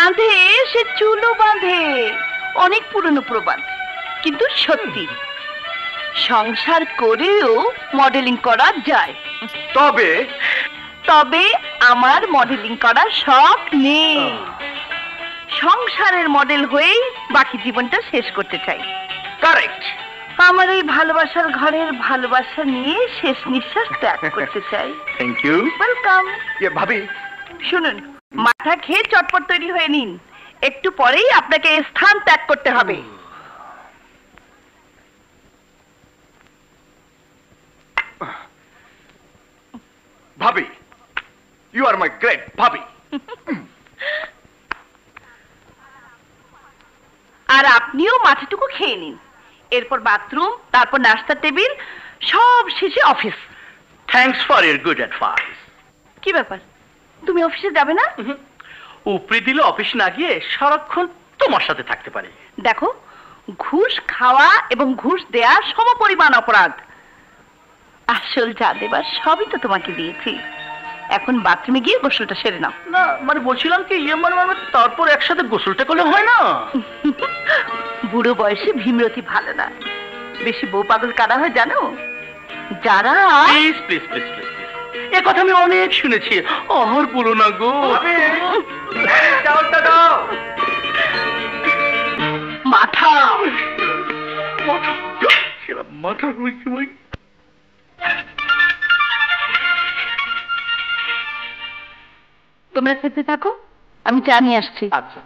বাঁধে, সে চুলও বাঁধে। অনেক পুরনো প্রবাদ, কিন্তু সত্যি। সংসার করেও মডেলিং করা যায়। তবে তবে আমার মডেলিং করার শখ নেই। সংসারের মডেল হয়েই বাকি জীবনটা শেষ করতে চাই। কারেক্ট। আমার এই ভালোবাসার ঘরের ভালোবাসা নিয়ে শেষ নিঃশ্বাস ত্যাগ করতে চাই। Thank you. ওয়েলকাম। ভাবি শুনুন, মাথা খেয়ে চটপট তৈরি হয়ে নিন, একটু পরেই আপনাকে স্থান ত্যাগ করতে হবে। ভাবি, ইউ আর মাই গ্রেট ভাবি। আর আপনিও মাথাটুকু খেয়ে নিন, এরপর বাথরুম, তারপর নাস্তার টেবিল, সব শেষে office. Thanks for your good advice. কি ব্যাপার, তুমি অফিসে যাবে না? উপরি দিলে অফিস না গিয়ে সারাক্ষণ তোমার সাথে থাকতে পারে। দেখো, ঘুষ খাওয়া এবং ঘুষ দেয়া সমপরিমাণ অপরাধ। আসল যা দেবার সবই তো তোমাকে দিয়েছি। এখন বাথরুমে গিয়ে গোসলটা সেরে নাও। না মানে বলছিলাম কি মানে তারপর একসাথে গোসলটা করলে হয় না? বুড়ো বয়সে ভীমরতি ভালো না। বেশি বউ পাগল কারা হয় জানো? যারা প্লিজ প্লিজ প্লিজ প্লিজ, এ কথা আমি অনেক শুনেছি। আর বলো না গো। চাউলটা দাও। মাথা মাথা তোমরা খেতে থাকো, আমি চা নিয়ে আসছি। আচ্ছা।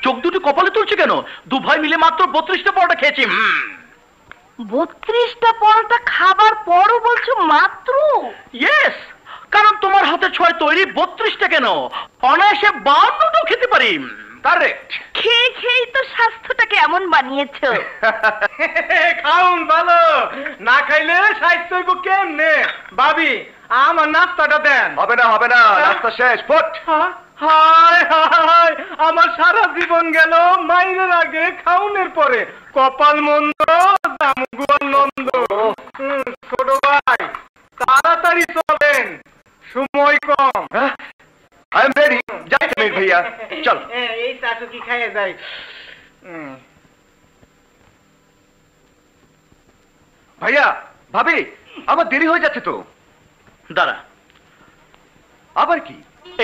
চোখ দুটো কপালে তুলছে কেন? দু ভাই মিলে মাত্র 32টা পরোটা খেয়েছি। 32টা পরোটা খাবার পরও বলছো মাত্র? ইয়েস, কারণ তোমার হাতে ছয় তৈরি 32টা কেন, অনায়াসে 52টাও খেতে পারি। কারেক্ট। খেয়ে খেয়েই তো স্বাস্থ্যটাকে এমন বানিয়েছো। খাউন ভালো, না খাইলে স্বাস্থ্য হইব কেমনে? ভাবি, আমার নাস্তাটা দেন। হবে না হবে না, নাস্তা শেষ। ফুট। হায় হায়, আমার সারা জীবন গেল মাইনের আগে খাউনের পরে। কপাল মন্দ, নন্দ। ছোট ভাই, তাড়াতাড়ি চলেন, সময় কম। I am ready. যাই তুমি ভাইয়া, চল। এই চাটু কি খাইয়ে যাই। ভাইয়া, ভাবি, আমার দেরি হয়ে যাচ্ছে তো। দাঁড়া, আবার কি?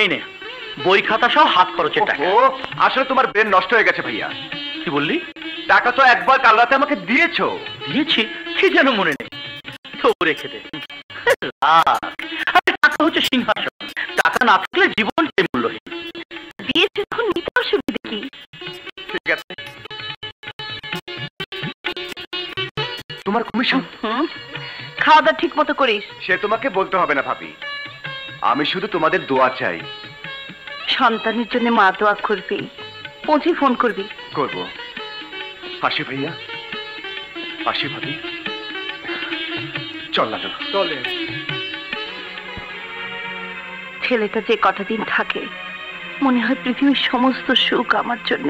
এই নে বই খাতা সহ হাত খরচের টাকা। ও, আসলে তোমার ব্রেন নষ্ট হয়ে গেছে ভাইয়া। কি বললি? টাকা তো একবার কাল রাতে আমাকে দিয়েছো। দিয়েছি? কি যেন মনে নেই তো, রেখে দে। টাকা হচ্ছে সিংহাসন, টাকা না থাকলে জীবনটাই মূল্যহীন। দিয়েছে এখন নিতে অসুবিধা কি? ঠিক আছে, তোমার কমিশন। খাওয়া দাওয়া ঠিক মতো করিস। সে তোমাকে বলতে হবে না ভাবি, আমি শুধু তোমাদের দোয়া চাই। সন্তানের জন্য মা দোয়া করবি, পৌঁছে ফোন করবি। করব। আসি ভাইয়া, আসি ভাবি। চল না চলে। ছেলেটা যে কটা দিন থাকে, মনে হয় পৃথিবীর সমস্ত সুখ আমার জন্য।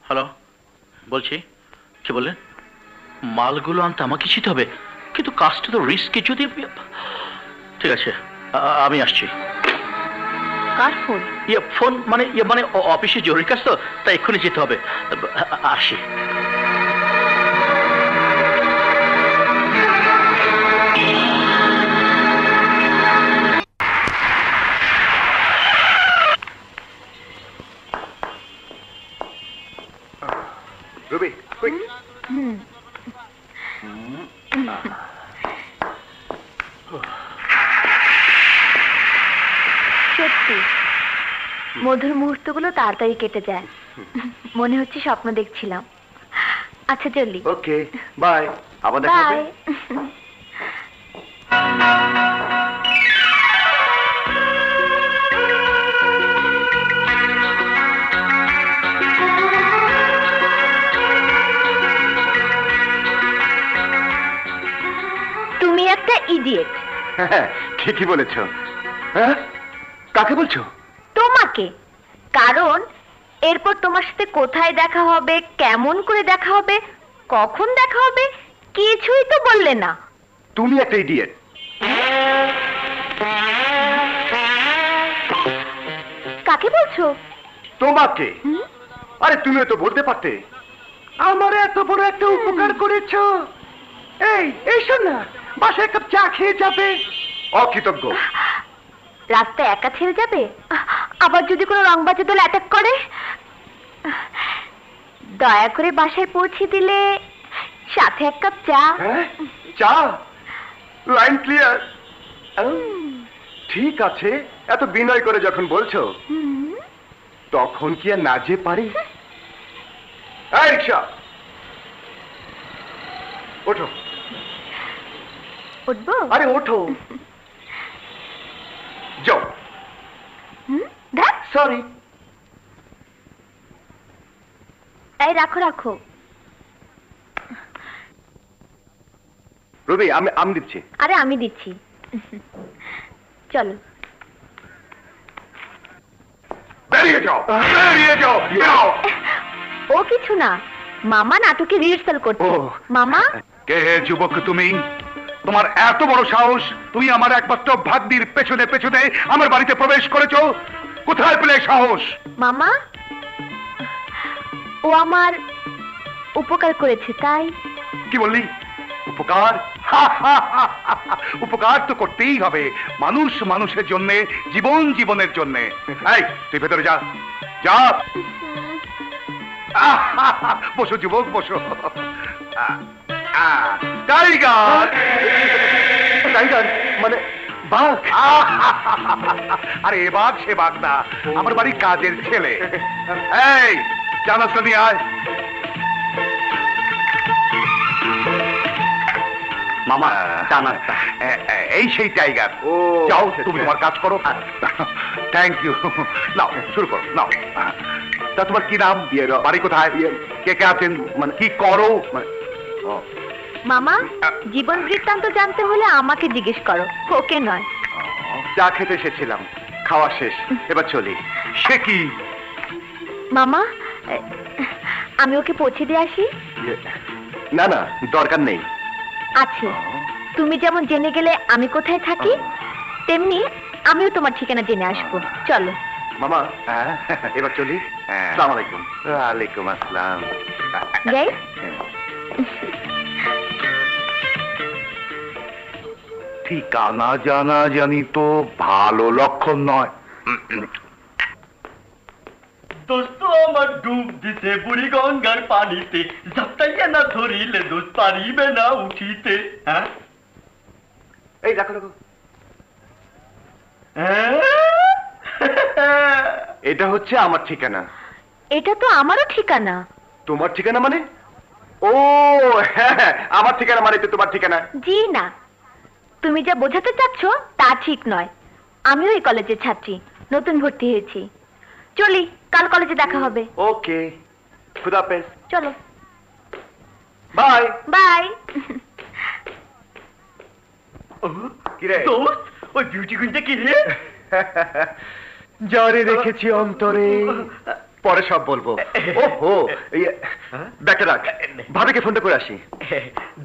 হ্যালো, বলছি। কি বললেন? মালগুলো আনতে আমাকে যেতে হবে, কিন্তু কাজটা তো রিস্কে। যদি ঠিক আছে, আমি আসছি। কার ফোন? ফোন মানে অফিসে জরুরি কাজ তো, তাই এক্ষুনি যেতে হবে। আসি। Ruby, quick. সত্যি মধুর মুহূর্তগুলো তাড়াতাড়ি কেটে যায়, মনে হচ্ছে স্বপ্ন দেখছিলাম। আচ্ছা চলি। ওকে বাই, আবার দেখা হবে। বাই। তুমি একটা ইডিয়েট। হ্যাঁ ঠিকই বলেছ। হ্যাঁ কাকে বলছো? তোমাকে। কারণ এরপর তোমার সাথে কোথায় দেখা হবে, কেমন করে দেখা হবে, কখন দেখা হবে, কিছুই তো বললে না। তুমি একটা ইডিয়েট। কাকে বলছো? তোমাকে। হুম? আরে তুমিও তো বলতে পারতে, আমার এত বড় একটা উপকার করেছো। এই শোন না, বাসায় এক কাপ চা খেয়ে যাবে। অকৃতজ্ঞ। রাস্তায় একা ছেড়ে যাবে? আবার যদি কোনো রংবাজি দল অ্যাটাক করে? দয়া করে বাসায় পৌঁছে দিলে সাথে এক কাপ চা। হ্যাঁ চা, লাইন ক্লিয়ার। ঠিক আছে, এত বিনয় করে যখন বলছো হুম। তখন কি আর না যে পারি। এই রিক্সা ওঠো। উঠবো? আরে ওঠো। যাও। দেখ, সরি। এই রাখো রাখো। রবি আমি দিচ্ছি। আরে আমি দিচ্ছি। চলো। বেরিয়ে যাও, বেরিয়ে যাও, যাও। ও কিছু না, মামা নাটকে রিহার্সাল করছে। ও। মামা, কে হে যুবক তুমি? তোমার এত বড় সাহস, তুমি আমার একমাত্র ভাগ্নির পেছনে পেছনে আমার বাড়িতে প্রবেশ করেছো? কোথায় পেলে সাহস? মামা, ও আমার উপকার করেছে তাই। কি বললি? উপকার? উপকার তো করতেই হবে, মানুষ মানুষের জন্য, জীবন জীবনের জন্য। এই তুই ভেতরে যা, যা। বসো যুবক, বসো। টাইগার। টাইগার মানে বাঘ? আরে এ বাঘ সে বাঘ না, আমার বাড়ির কাজের ছেলে। এই জানাস নিয়ে আয়। মামা এই সেই টাইগার। ও, যাও আচ্ছা, তুমি আচ্ছা। তোমার কাজ করো। Thank you. নাও শুরু করো, নাও। তা তোমার কি নাম, বাড়ি কোথায়, কে কে আছেন, মানে কি করো? মামা, জীবন বৃত্তান্ত জানতে হলে আমাকে জিজ্ঞেস করো, ওকে নয়। চা খেতে এসেছিলাম, খাওয়া শেষ, এবার চলি। সে কি? মামা, আমি ওকে পৌঁছে দিয়ে আসি। না না দরকার নেই। আছে, তুমি যেমন জেনে গেলে আমি কোথায় থাকি, তেমনি আমিও তোমার ঠিকানা জেনে আসবো। চলো। মামা এবার চলি। আসসালামু আলাইকুম। ওয়ালাইকুম আসসালাম। যাই। ঠিকানা জানা জানি তো ভালো লক্ষণ নয়। দোস্ত আমার ডুব দিতে বুড়ি গঙ্গার পানিতে, ঝাপটাইয়া না ধরিলে দোষ পারিবে না উঠিতে। হ্যাঁ এই দেখো দেখো, এটা হচ্ছে আমার ঠিকানা। এটা তো আমারও ঠিকানা। তোমার ঠিকানা মানে? ও হ্যাঁ, আমার ঠিকানা মানে তো তোমার ঠিকানা। জি না, তুমি যা বোঝাতে চাচ্ছ তা ঠিক নয়। আমিও এই কলেজের ছাত্রী, নতুন ভর্তি হয়েছি। চলি, কাল কলেজে দেখা হবে। ওকে, খুদাহাফেজ। চলো। Bye bye. কিরে? দোস্ত, ওই বিউটি কুইনটা কি রে? যারে রেখেছি অন্তরে, পরে সব বলবো। ওহো, ব্যাগটা রাখ, ভাবিকে ফোনটা করে আসি।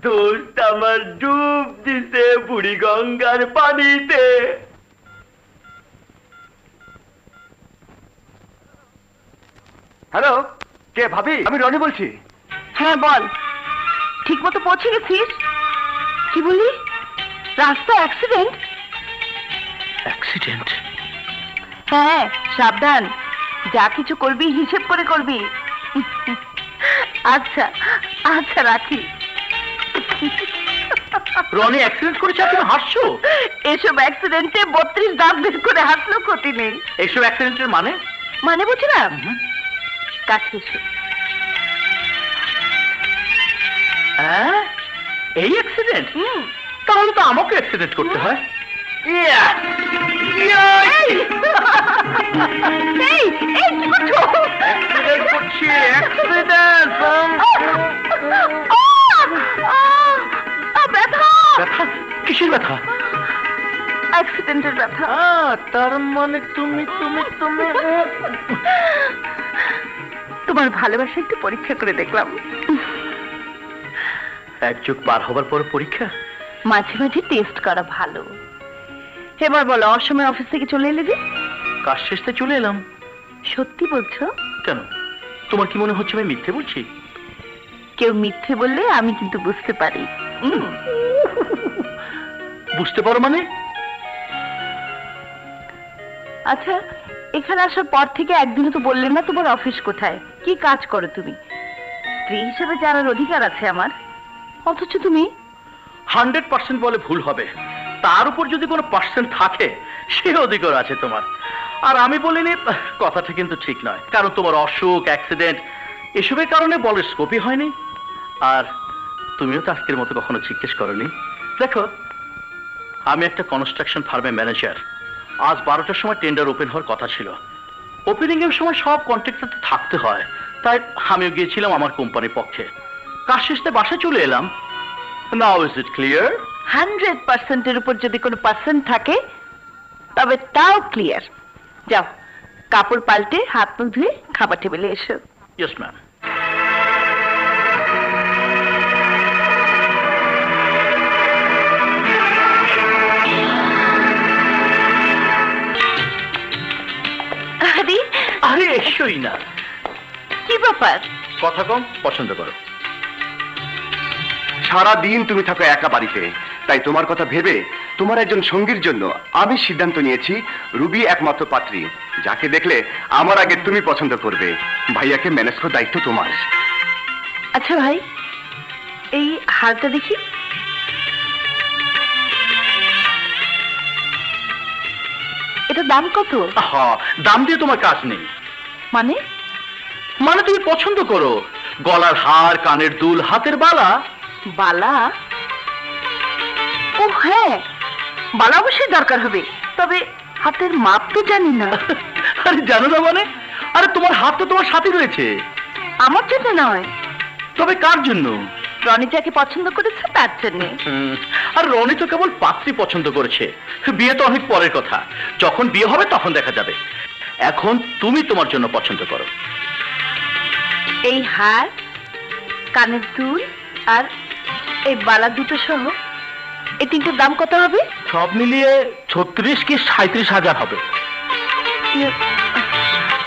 দোস্ত আমার ডুব দিতে বুড়ি গঙ্গার পানিতে। হ্যালো, কে ভাবি? আমি রনি বলছি। হ্যাঁ বল, ঠিক মতো পৌঁছে গেছিস? কি বলি, রাস্তা অ্যাক্সিডেন্ট? অ্যাক্সিডেন্ট? হ্যাঁ সাবধান, যা কিছু করবি হিসেব করে করবি। আচ্ছা আচ্ছা রাখি। রনি অ্যাক্সিডেন্ট করেছে আর তুমি হাসছো? এসব অ্যাক্সিডেন্টে 32 দাঁত বের করে হাসলো, ক্ষতি নেই। এইসব অ্যাক্সিডেন্টের মানে? মানে বুঝি না? কাছে এসো। হ্যাঁ, এই অ্যাক্সিডেন্ট? তাহলে তো আমাকে অ্যাক্সিডেন্ট করতে হয়। অ্যাক্সিডেন্ট করছি, অ্যাক্সিডেন্ট। ব্যথা, ব্যথা? কিসের ব্যথা? অ্যাক্সিডেন্টের ব্যথা। তার মানে তুমি তুমি তুমি তোমার ভালোবাসা একটু পরীক্ষা করে দেখলাম। এক যুগ পার হবার পর পরীক্ষা? মাঝে মাঝে টেস্ট করা ভালো। এবার বলো, অসময় অফিস থেকে চলে এলে যে? কাজ শেষে চলে এলাম। সত্যি বলছো? কেন, তোমার কি মনে হচ্ছে আমি মিথ্যে বলছি? কেউ মিথ্যে বললে আমি কিন্তু বুঝতে পারি। বুঝতে পারো মানে? আচ্ছা, এখানে আসার পর থেকে একদিনও তো বললে না তোমার অফিস কোথায়, কি কাজ করো তুমি। স্ত্রী হিসেবে জানার অধিকার আছে আমার, অথচ তুমি 100% বলে ভুল হবে। তার উপর যদি কোনো পার্সেন্ট থাকে সে অধিকার আছে তোমার। আর আমি বলিনি কথাটা কিন্তু ঠিক নয়, কারণ তোমার অসুখ, অ্যাক্সিডেন্ট এসবের কারণে বলের স্কোপই হয়নি। আর তুমিও তো আজকের মতো কখনো জিজ্ঞেস করনি। দেখো, আমি একটা কনস্ট্রাকশন ফার্মের ম্যানেজার। আজ 12টার সময় টেন্ডার ওপেন হওয়ার কথা ছিল। ওপেনিং এর সময় সব কন্ট্রাক্টরতে থাকতে হয়, তাই আমিও গিয়েছিলাম আমার কোম্পানির পক্ষে। কাজ শেষে বাসায় চলে এলাম। Now is it clear? 100%-এর উপর যদি কোনো পার্সেন্ট থাকে তবে তাও ক্লিয়ার। যাও, কাপড় পাল্টে হাত মুখ ধুয়ে খাবার টেবিলে এসো। Yes ma'am. আরে আরে এসোই না। কি ব্যাপার? কথা কম, পছন্দ করো। সারা দিন তুমি থাকো একা বাড়িতে, তাই তোমার কথা ভেবে তোমার একজন সঙ্গীর জন্য আমি সিদ্ধান্ত নিয়েছি রুবি একমাত্র পাত্রী, যাকে দেখলে আমার আগে তুমি পছন্দ করবে। ভাইয়াকে ম্যানেজ করার দায়িত্ব তোমার। আচ্ছা ভাই, এই হারটা দেখি। এটা দাম কত? দাম দিয়ে তোমার কাজ নেই। মানে? মানে তুমি পছন্দ করো। গলার হার, কানের দুল, হাতের বালা। বালা? ও হ্যাঁ, বালা অবশ্যই দরকার হবে, তবে হাতের মাপ তো জানি না। আরে জানো না মানে? আরে তোমার হাত তো তোমার সাথে রয়েছে। আমার জন্য নয়, তবে কার জন্য? রনি যাকে পছন্দ করেছে তার জন্য। আর রনি তো কেবল পাত্রী পছন্দ করেছে, বিয়ে তো অনেক পরের কথা। যখন বিয়ে হবে তখন দেখা যাবে। এখন তুমি তোমার জন্য পছন্দ করো। এই হার, কানের দুল আর এই বালা দুটো সহ এই তিনটের দাম কত হবে? সব মিলিয়ে 36 কি 37,000 হবে।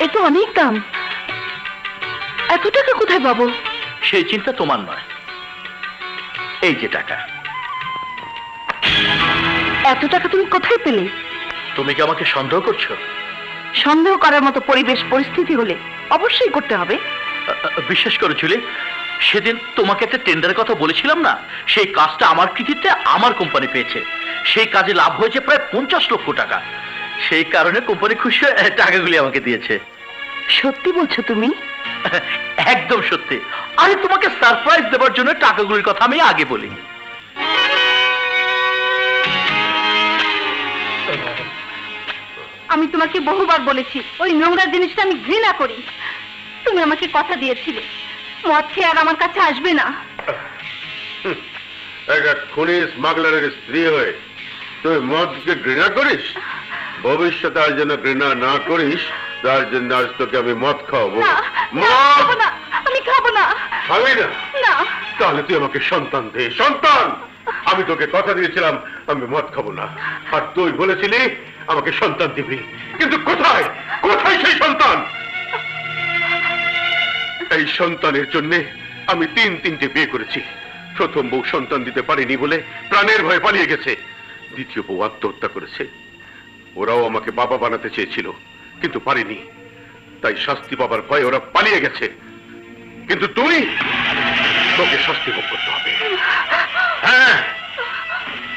এ তো অনেক দাম, এত টাকা কোথায় পাবো? সেই চিন্তা তোমার নয়। এই যে টাকা। এত টাকা তুমি কোথায় পেলে? তুমি কি আমাকে সন্দেহ করছো? সন্দেহ করার মতো পরিবেশ পরিস্থিতি হলে অবশ্যই করতে হবে। বিশ্বাস করো জুলি, সেদিন তোমাকে একটা টেন্ডারের কথা বলেছিলাম না, সেই কাজটা আমার কৃতিত্বে আমার কোম্পানি পেয়েছে। সেই কাজে লাভ হয়েছে প্রায় 50 লক্ষ টাকা। সেই কারণে কোম্পানি খুশি হয়ে টাকাগুলি আমাকে দিয়েছে। সত্যি বলছো তুমি? একদম সত্যি। আরে তোমাকে সারপ্রাইজ দেওয়ার জন্য টাকাগুলির কথা আমি আগে বলিনি। আমি তোমাকে বহুবার বলেছি ওই নোংরা জিনিসটা আমি ঘৃণা করি। তুমি আমাকে কথা দিয়েছিলে মদ খেয়ে আর আমার কাছে আসবে না। একটা খুনি স্মাগলারের স্ত্রী হয়ে তুই মদকে ঘৃণা করিস? ভবিষ্যতে আর যেন ঘৃণা না করিস, তার জন্য আজ তোকে আমি মদ খাওয়াবো। মদ আমি খাবো না। খাবি না? না। তাহলে তুই আমাকে সন্তান দে। সন্তান! আমি তোকে কথা দিয়েছিলাম আমি মদ খাবো না, আর তুই বলেছিলি আমাকে সন্তান দিবি, কিন্তু কোথায় কোথায় সেই সন্তান? এই সন্তানের জন্য আমি 3-3টে বিয়ে করেছি। প্রথম বউ সন্তান দিতে পারিনি বলে প্রাণের ভয়ে পালিয়ে গেছে। দ্বিতীয় বউ আত্মহত্যা করেছে। ওরাও আমাকে বাবা বানাতে চেয়েছিল, কিন্তু পারিনি, তাই শাস্তি পাবার ভয়ে ওরা পালিয়ে গেছে। কিন্তু তুই, তোকে শাস্তি ভোগ করতে হবে। হ্যাঁ,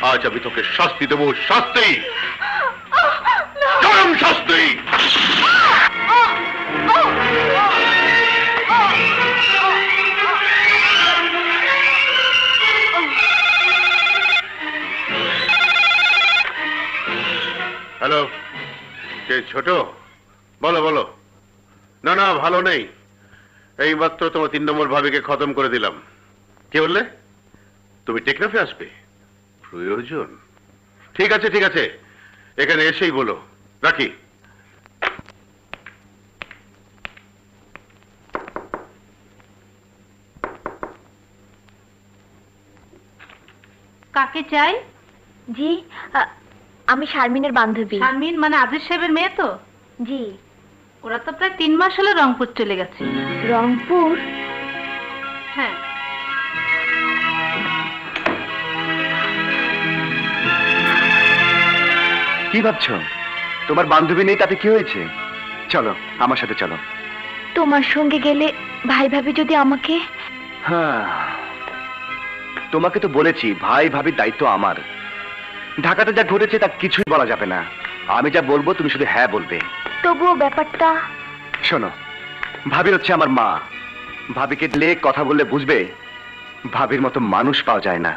আজ আমি তোকে শাস্তি দেবো। শাস্তি, চরম শাস্তি। ছোট, বলো বলো। না না, ভালো নেই। এইমাত্র তোমার 3 নম্বর ভাবিকে খতম করে দিলাম। কি বললে? তুমি টেকনাফে আসবে? প্রয়োজন? ঠিক আছে ঠিক আছে, এখানে এসেই বলো। রাখি। কাকে চাই? জি, আমি শারমিনের বান্ধবী। শারমিন মানে আজিজ সাহেবের মেয়ে তো? জি। ওরা তো প্রায় 3 মাস হলো রংপুর চলে গেছে। রংপুর? হ্যাঁ। কি ভাবছো? তোমার বান্ধবী নেই তাতে কি হয়েছে? চলো আমার সাথে চলো। তোমার সঙ্গে গেলে ভাই ভাবি যদি আমাকে... হ্যাঁ, তোমাকে তো বলেছি ভাই ভাবির দায়িত্ব আমার। ঢাকাতে যা ঘটেছে তা কিছুই বলা যাবে না। আমি যা বলবো তুমি শুধু হ্যাঁ বলবে। তবুও ব্যাপারটা... শোনো, ভাবি হচ্ছে আমার মা। ভাবিকে দিলে কথা বললে বুঝবে ভাবির মতো মানুষ পাওয়া যায় না।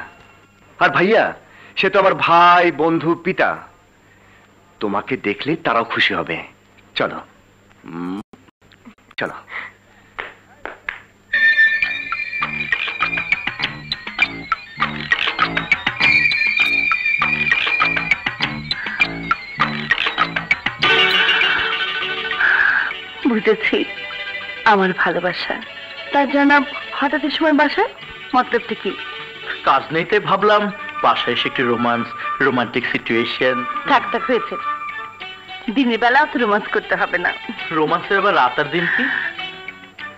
আর ভাইয়া, সে তো আমার ভাই, বন্ধু, পিতা। তোমাকে দেখলে তারাও খুশি হবে। চলো চলো। বুঝেছি আমার ভালোবাসা। তার জানাব হঠাৎ এই সময় বাসায়, মতলবটা কি? কাজ নেই তাই ভাবলাম বাসায় এসে একটি রোমান্টিক সিচুয়েশন। থাক থাক, হয়েছে। দিনের বেলা অত রোমান্স করতে হবে না। রোমান্সের আবার রাত আর দিন কি?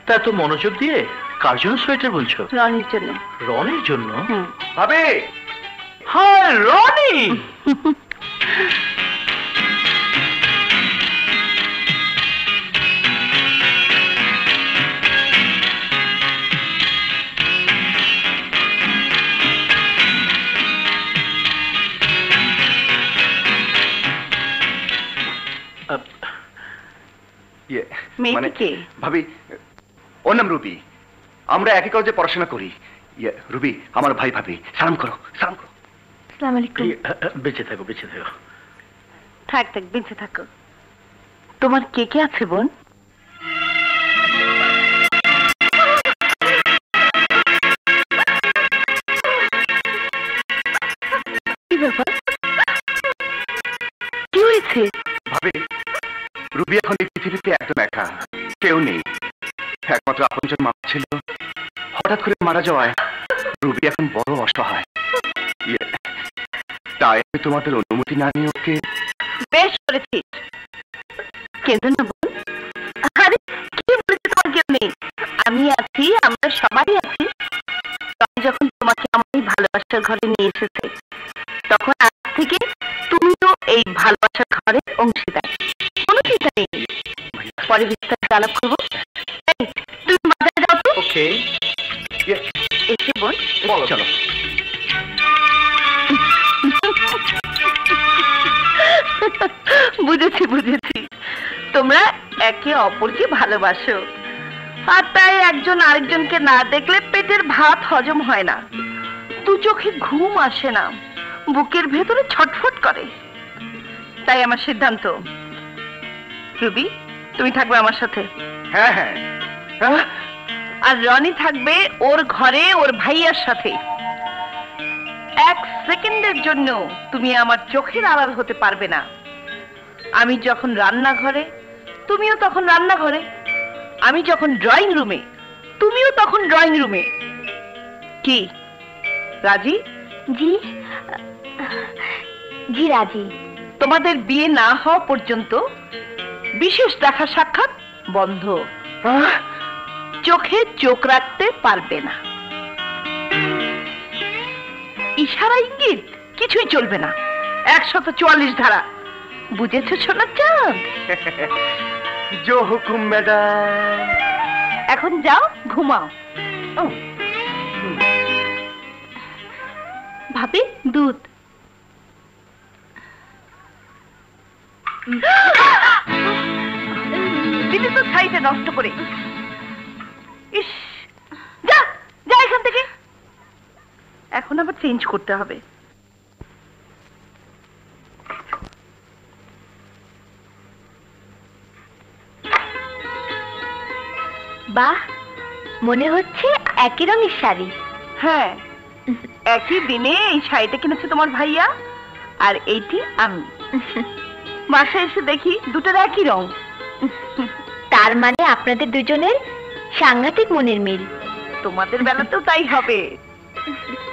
তা তো মনোযোগ দিয়ে কার জন্য সোয়েটার বলছো? রনির জন্য। রনির জন্য? ভাবি! হায় রনি! মেয়েটি কে? ভাবি, ওর নাম রুবি। আমরা একই কলেজে পড়াশোনা করি। রুবি আমার ভাই। ভাবি সালাম করো, সালাম করো। আসসালামু আলাইকুম। বেঁচে থাকো, বেঁচে থাকো। থাক থাক, বেঁচে থাকো। তোমার কে কে আছে বোন? কি ব্যাপার? কি হয়েছে? ভাবি, রুবি এখন এই পৃথিবীতে একদম একা, কেউ নেই। একমাত্র আপনজন মা ছিল, হঠাৎ করে মারা যাওয়ায় রুবি এখন বড় অসহায়। তাই আমি তোমাদের অনুমতি না নিয়ে ওকে... বেশ করেছিস। কেঁদো না বোন। আরে কি বলেছে তোমার কেউ নেই? আমি আছি, আমরা সবাই আছি। আমি যখন তোমাকে আমার এই ভালোবাসার ঘরে নিয়ে এসেছে, তখন আজ থেকে তুমিও এই ভালোবাসার ঘরের অংশীদার। কোনো চিন্তা নেই। পরে বিস্তারিত আলাপ করবো। তুমি বাজারে যাও তো। ওকে। এসে বোন, চলো। বুঝেছি বুঝেছি, তোমরা একে অপরকে ভালোবাসো, আর তাই একজন আরেকজনকে না দেখলে পেটের ভাত হজম হয় না, দু চোখে ঘুম আসে না, বুকের ভেতরে ছটফট করে। তাই আমার সিদ্ধান্ত, রুবি তুমি থাকবে আমার সাথে। হ্যাঁ হ্যাঁ। আর রনি থাকবে ওর ঘরে ওর ভাইয়ার সাথে। 1 সেকেন্ডের জন্য তুমি আমার চোখের আড়াল হতে পারবে না। আমি যখন রান্নাঘরে, তুমিও তখন রান্নাঘরে। আমি যখন ড্রয়িং রুমে, তুমিও তখন ড্রয়িং রুমে। কি রাজি? জি জি রাজি। তোমাদের বিয়ে না হওয়া পর্যন্ত বিশেষ দেখা সাক্ষাৎ বন্ধ। চোখে চোখ রাখতে পারবে না। ইশারা ইঙ্গিত কিছুই চলবে না। 144 ধারা। বুঝেছো সোনা চাঁদ? জো হুকুম ম্যাডাম। এখন যাও ঘুমাও। ভাবি দুধ। দিদি তো ছাইতে নষ্ট করে। ইস, যা যা এখান থেকে। এখন আবার চেঞ্জ করতে হবে। বাহ, মনে হচ্ছে একই রঙের শাড়ি। হ্যাঁ, একই দিনে এই শাড়িটা কিনেছে তোমার ভাইয়া, আর এইটি আমি। বাসায় এসে দেখি দুটোর একই রং। তার মানে আপনাদের দুজনের সাংঘাতিক মনের মিল। তোমাদের বেলাতেও তাই হবে।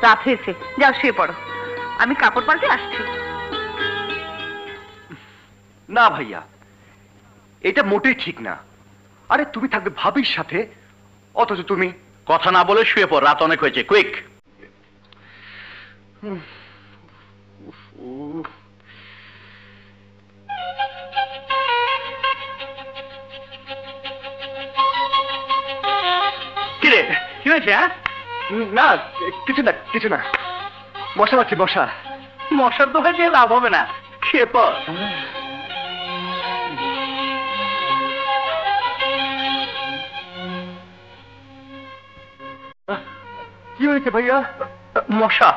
রাত হয়েছে, যাও শুয়ে পড়ো, আমি কাপড় পাল্টে আসছি। না ভাইয়া, এটা মোটেই ঠিক না। আরে তুমি থাকবে ভাবির সাথে, অথচ তুমি কথা না বলে শুয়ে পড়, রাত অনেক হয়েছে, কুইক। কিরে, কি হয়েছে? হ্যাঁ, না কিছু না, কিছু না, মশা মারছি, মশা। মশার দোহাই দিয়ে লাভ হবে না, শুয়ে পড়। কি হয়েছে ভাইয়া? মশা,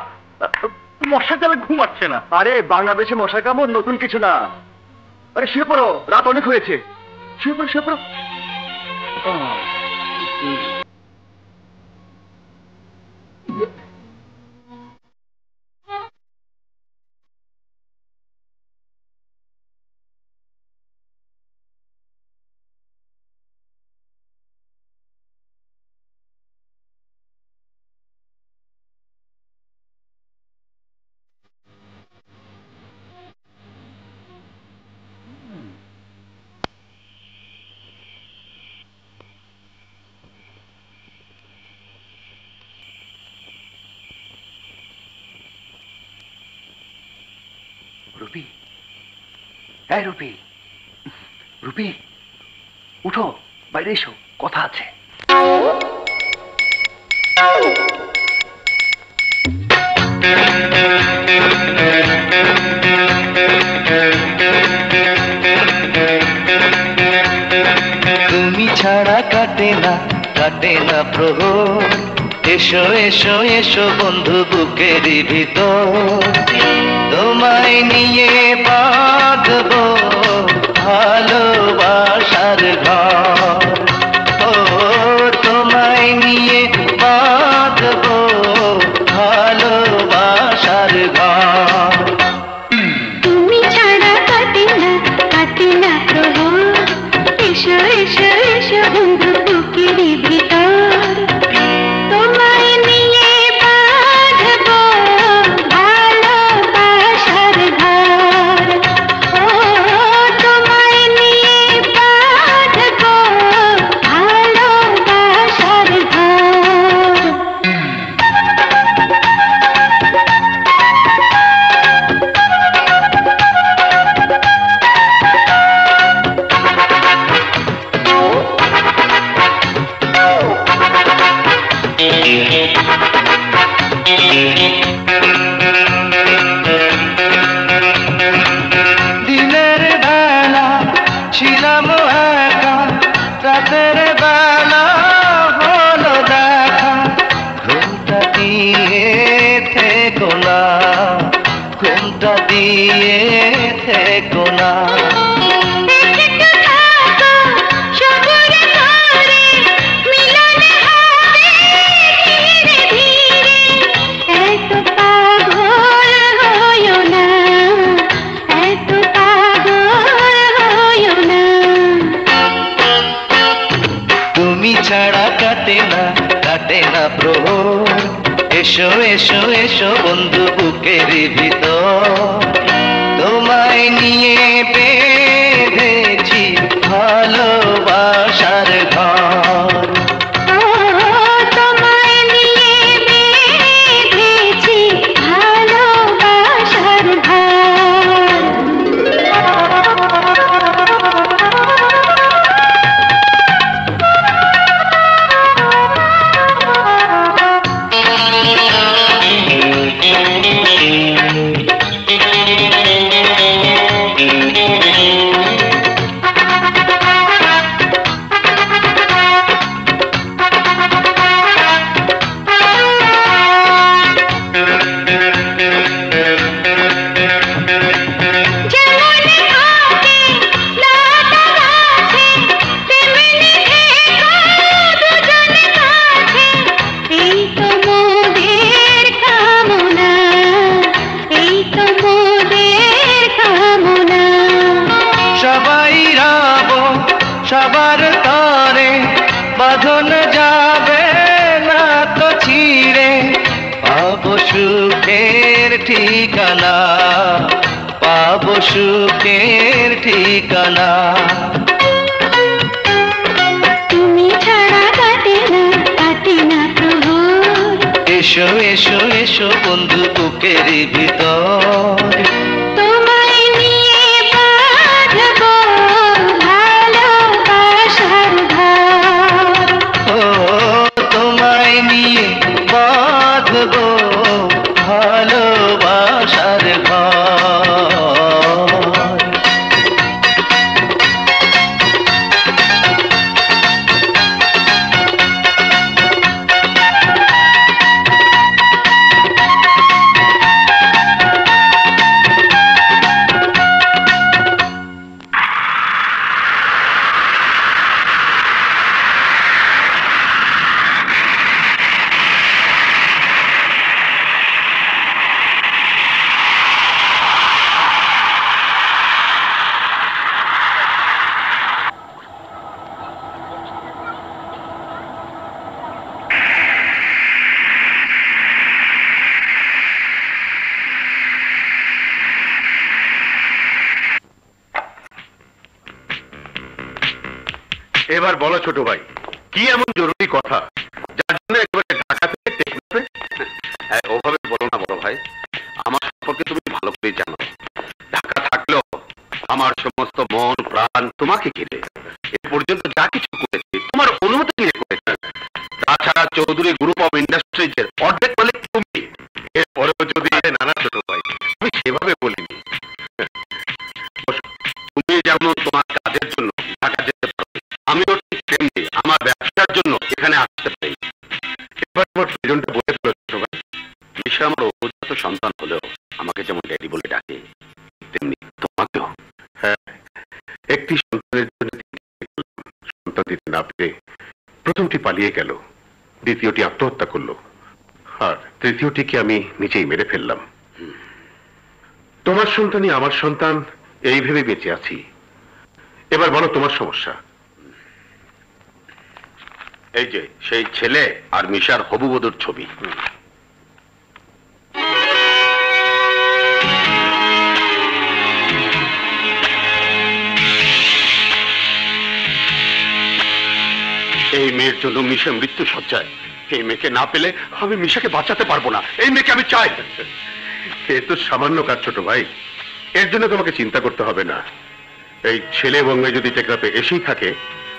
মশা জ্বালা ঘুমাচ্ছে না। আরে বাংলাদেশে মশা কামড় নতুন কিছু না। আরে শুয়ে পড়ো, রাত অনেক হয়েছে, শুয়ে পড়ো, শুয়ে পড়ো। রুপি, হ্যাঁ রুপি, রুপি উঠো, বাইরে এসো, কথা আছে। তুমি ছাড়া কাটে না প্রহর, এসো এসো এসো বন্ধু বুকেরই ভিতর, তোমায় নিয়ে বাঁধবো ভালোবাসার ঘর, ও তোমায় নিয়ে বাঁধবো ভালোবাসার ঘর। তুমি ছাড়া কাটে না প্রহর, এসো এসো এসো বন্ধু বুকেরই ভিতর, তোমায় নিয়ে বাঁধবো ভালোবাসার ঘর, ও তোমায় নিয়ে বাঁধবো ভালোবাসার ঘর। দিনের বেলা ছিলাম একা, রাতের বেলা হলো দেখা, ঘুমটা দিয়ে থেকো না, ঘুমটা দিয়ে থেকো না। একটু থাকো সবুর করে, মিলন হবে ধীরে ধীরে, এত পাগল হইও না, এত পাগল হইও না। তুমি ছাড়া কাটে না প্রহর, এসো এসো এসো বন্ধু বুকেরই ভিতর, তোমায় নিয়ে বেঁধেছি ভালোবাসার ঘর, ও তোমায় নিয়ে বেঁধেছি ভালোবাসার ঘর। বাঁধন যাবে না তো ছিঁড়ে, পাবো সুখের ঠিকানা, পাবো সুখের ঠিকানা। তুমি ছাড়া কাটে না প্রহর। এসো এসো এসো বন্ধু বুকের ভিতর, তোমায় নিয়ে বাঁধবো ভালোবাসার ঘর। ও তোমায় নিয়ে বাঁধবো ভালোবাসার ঘর। এবার বলো ছোট ভাই, কি এমন জরুরি কথা যার জন্য একেবারে ঢাকা থেকে টেকনাফে? ওভাবে বলো না বড় ভাই, আমার সম্পর্কে তুমি ভালো করে জানো। ঢাকা থাকলেও আমার সমস্ত মন প্রাণ তোমাকে ঘিরে। এ পর্যন্ত যা কিছু করেছি তোমার অনুমতি নিয়ে করেছি। তাছাড়া চৌধুরী গ্রুপ অফ ইন্ডাস্ট্রিজের অর্ধেক মালিক তুমি। এরপরেও যদি নানা ছোট ভাই, আমি সেভাবে বলিনি। তুমি যেমন তোমার কাজের জন্য ঢাকা যেতে পারো, আমিও ঠিক তেমনি আমার ব্যবসার জন্য এখানে আসতে পারি। এবার আমার প্রয়োজনটা বলে ফেলো ছোট ভাই। মিশা আমার অবজাত সন্তান হলেও আমাকে যেমন ড্যাডি বলে ডাকে, তেমনি তোমাকেও। হ্যাঁ, একটি সন্তানের জন্য সন্তান দিতে না পেরে প্রথমটি পালিয়ে গেল, দ্বিতীয়টি আত্মহত্যা করলো, আর তৃতীয়টিকে আমি নিজেই মেরে ফেললাম। তোমার সন্তানই আমার সন্তান, এই ভেবে বেঁচে আছি। এবার বলো তোমার সমস্যা। এই যে সেই ছেলে আর মিশার হবুবধূর ছবি। এই মেয়ের জন্য মিশা মৃত্যু সজ্জায়। এই মেয়েকে না পেলে আমি মিশাকে বাঁচাতে পারবো না। এই মেয়েকে আমি চাই। এ তো সামান্য কাজ ছোট ভাই, এর জন্য তোমাকে চিন্তা করতে হবে না। এই ছেলে এবং মেয়ে যদি টেকনাফে এসেই থাকে,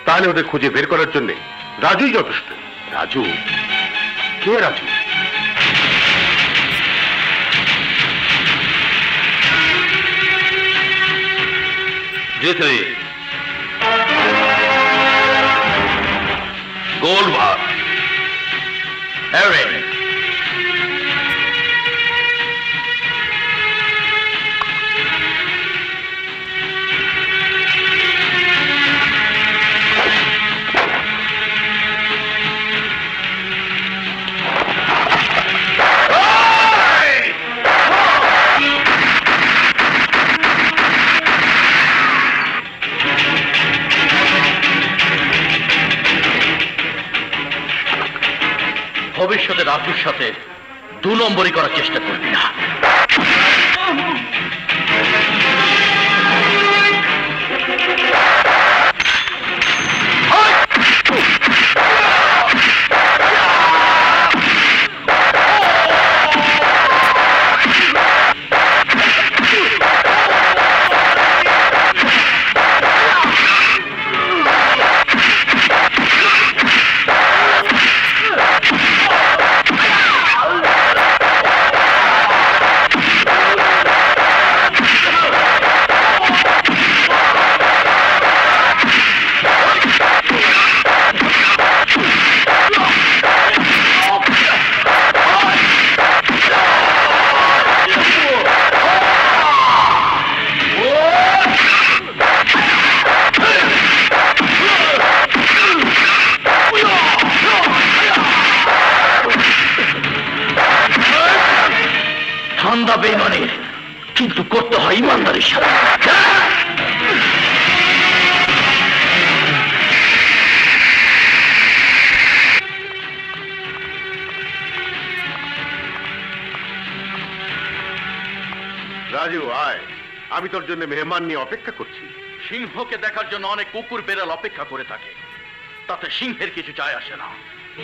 তাহলে ওদের খুঁজে বের করার জন্য রাজুই যথেষ্ট। রাজু? কে রাজু? যেতে গোলবাগ এরেন ভবিষ্যতে রাজুর সাথে 2 নম্বরই করার চেষ্টা করবি না। ধান্দা বেঈমানের, কিন্তু করতে হয় ইমানদারের সাথে। রাজু আয়, আমি তোর জন্য মেহমান নিয়ে অপেক্ষা করছি। সিংহকে দেখার জন্য অনেক কুকুর বেড়াল অপেক্ষা করে থাকে, তাতে সিংহের কিছু যায় আসে না।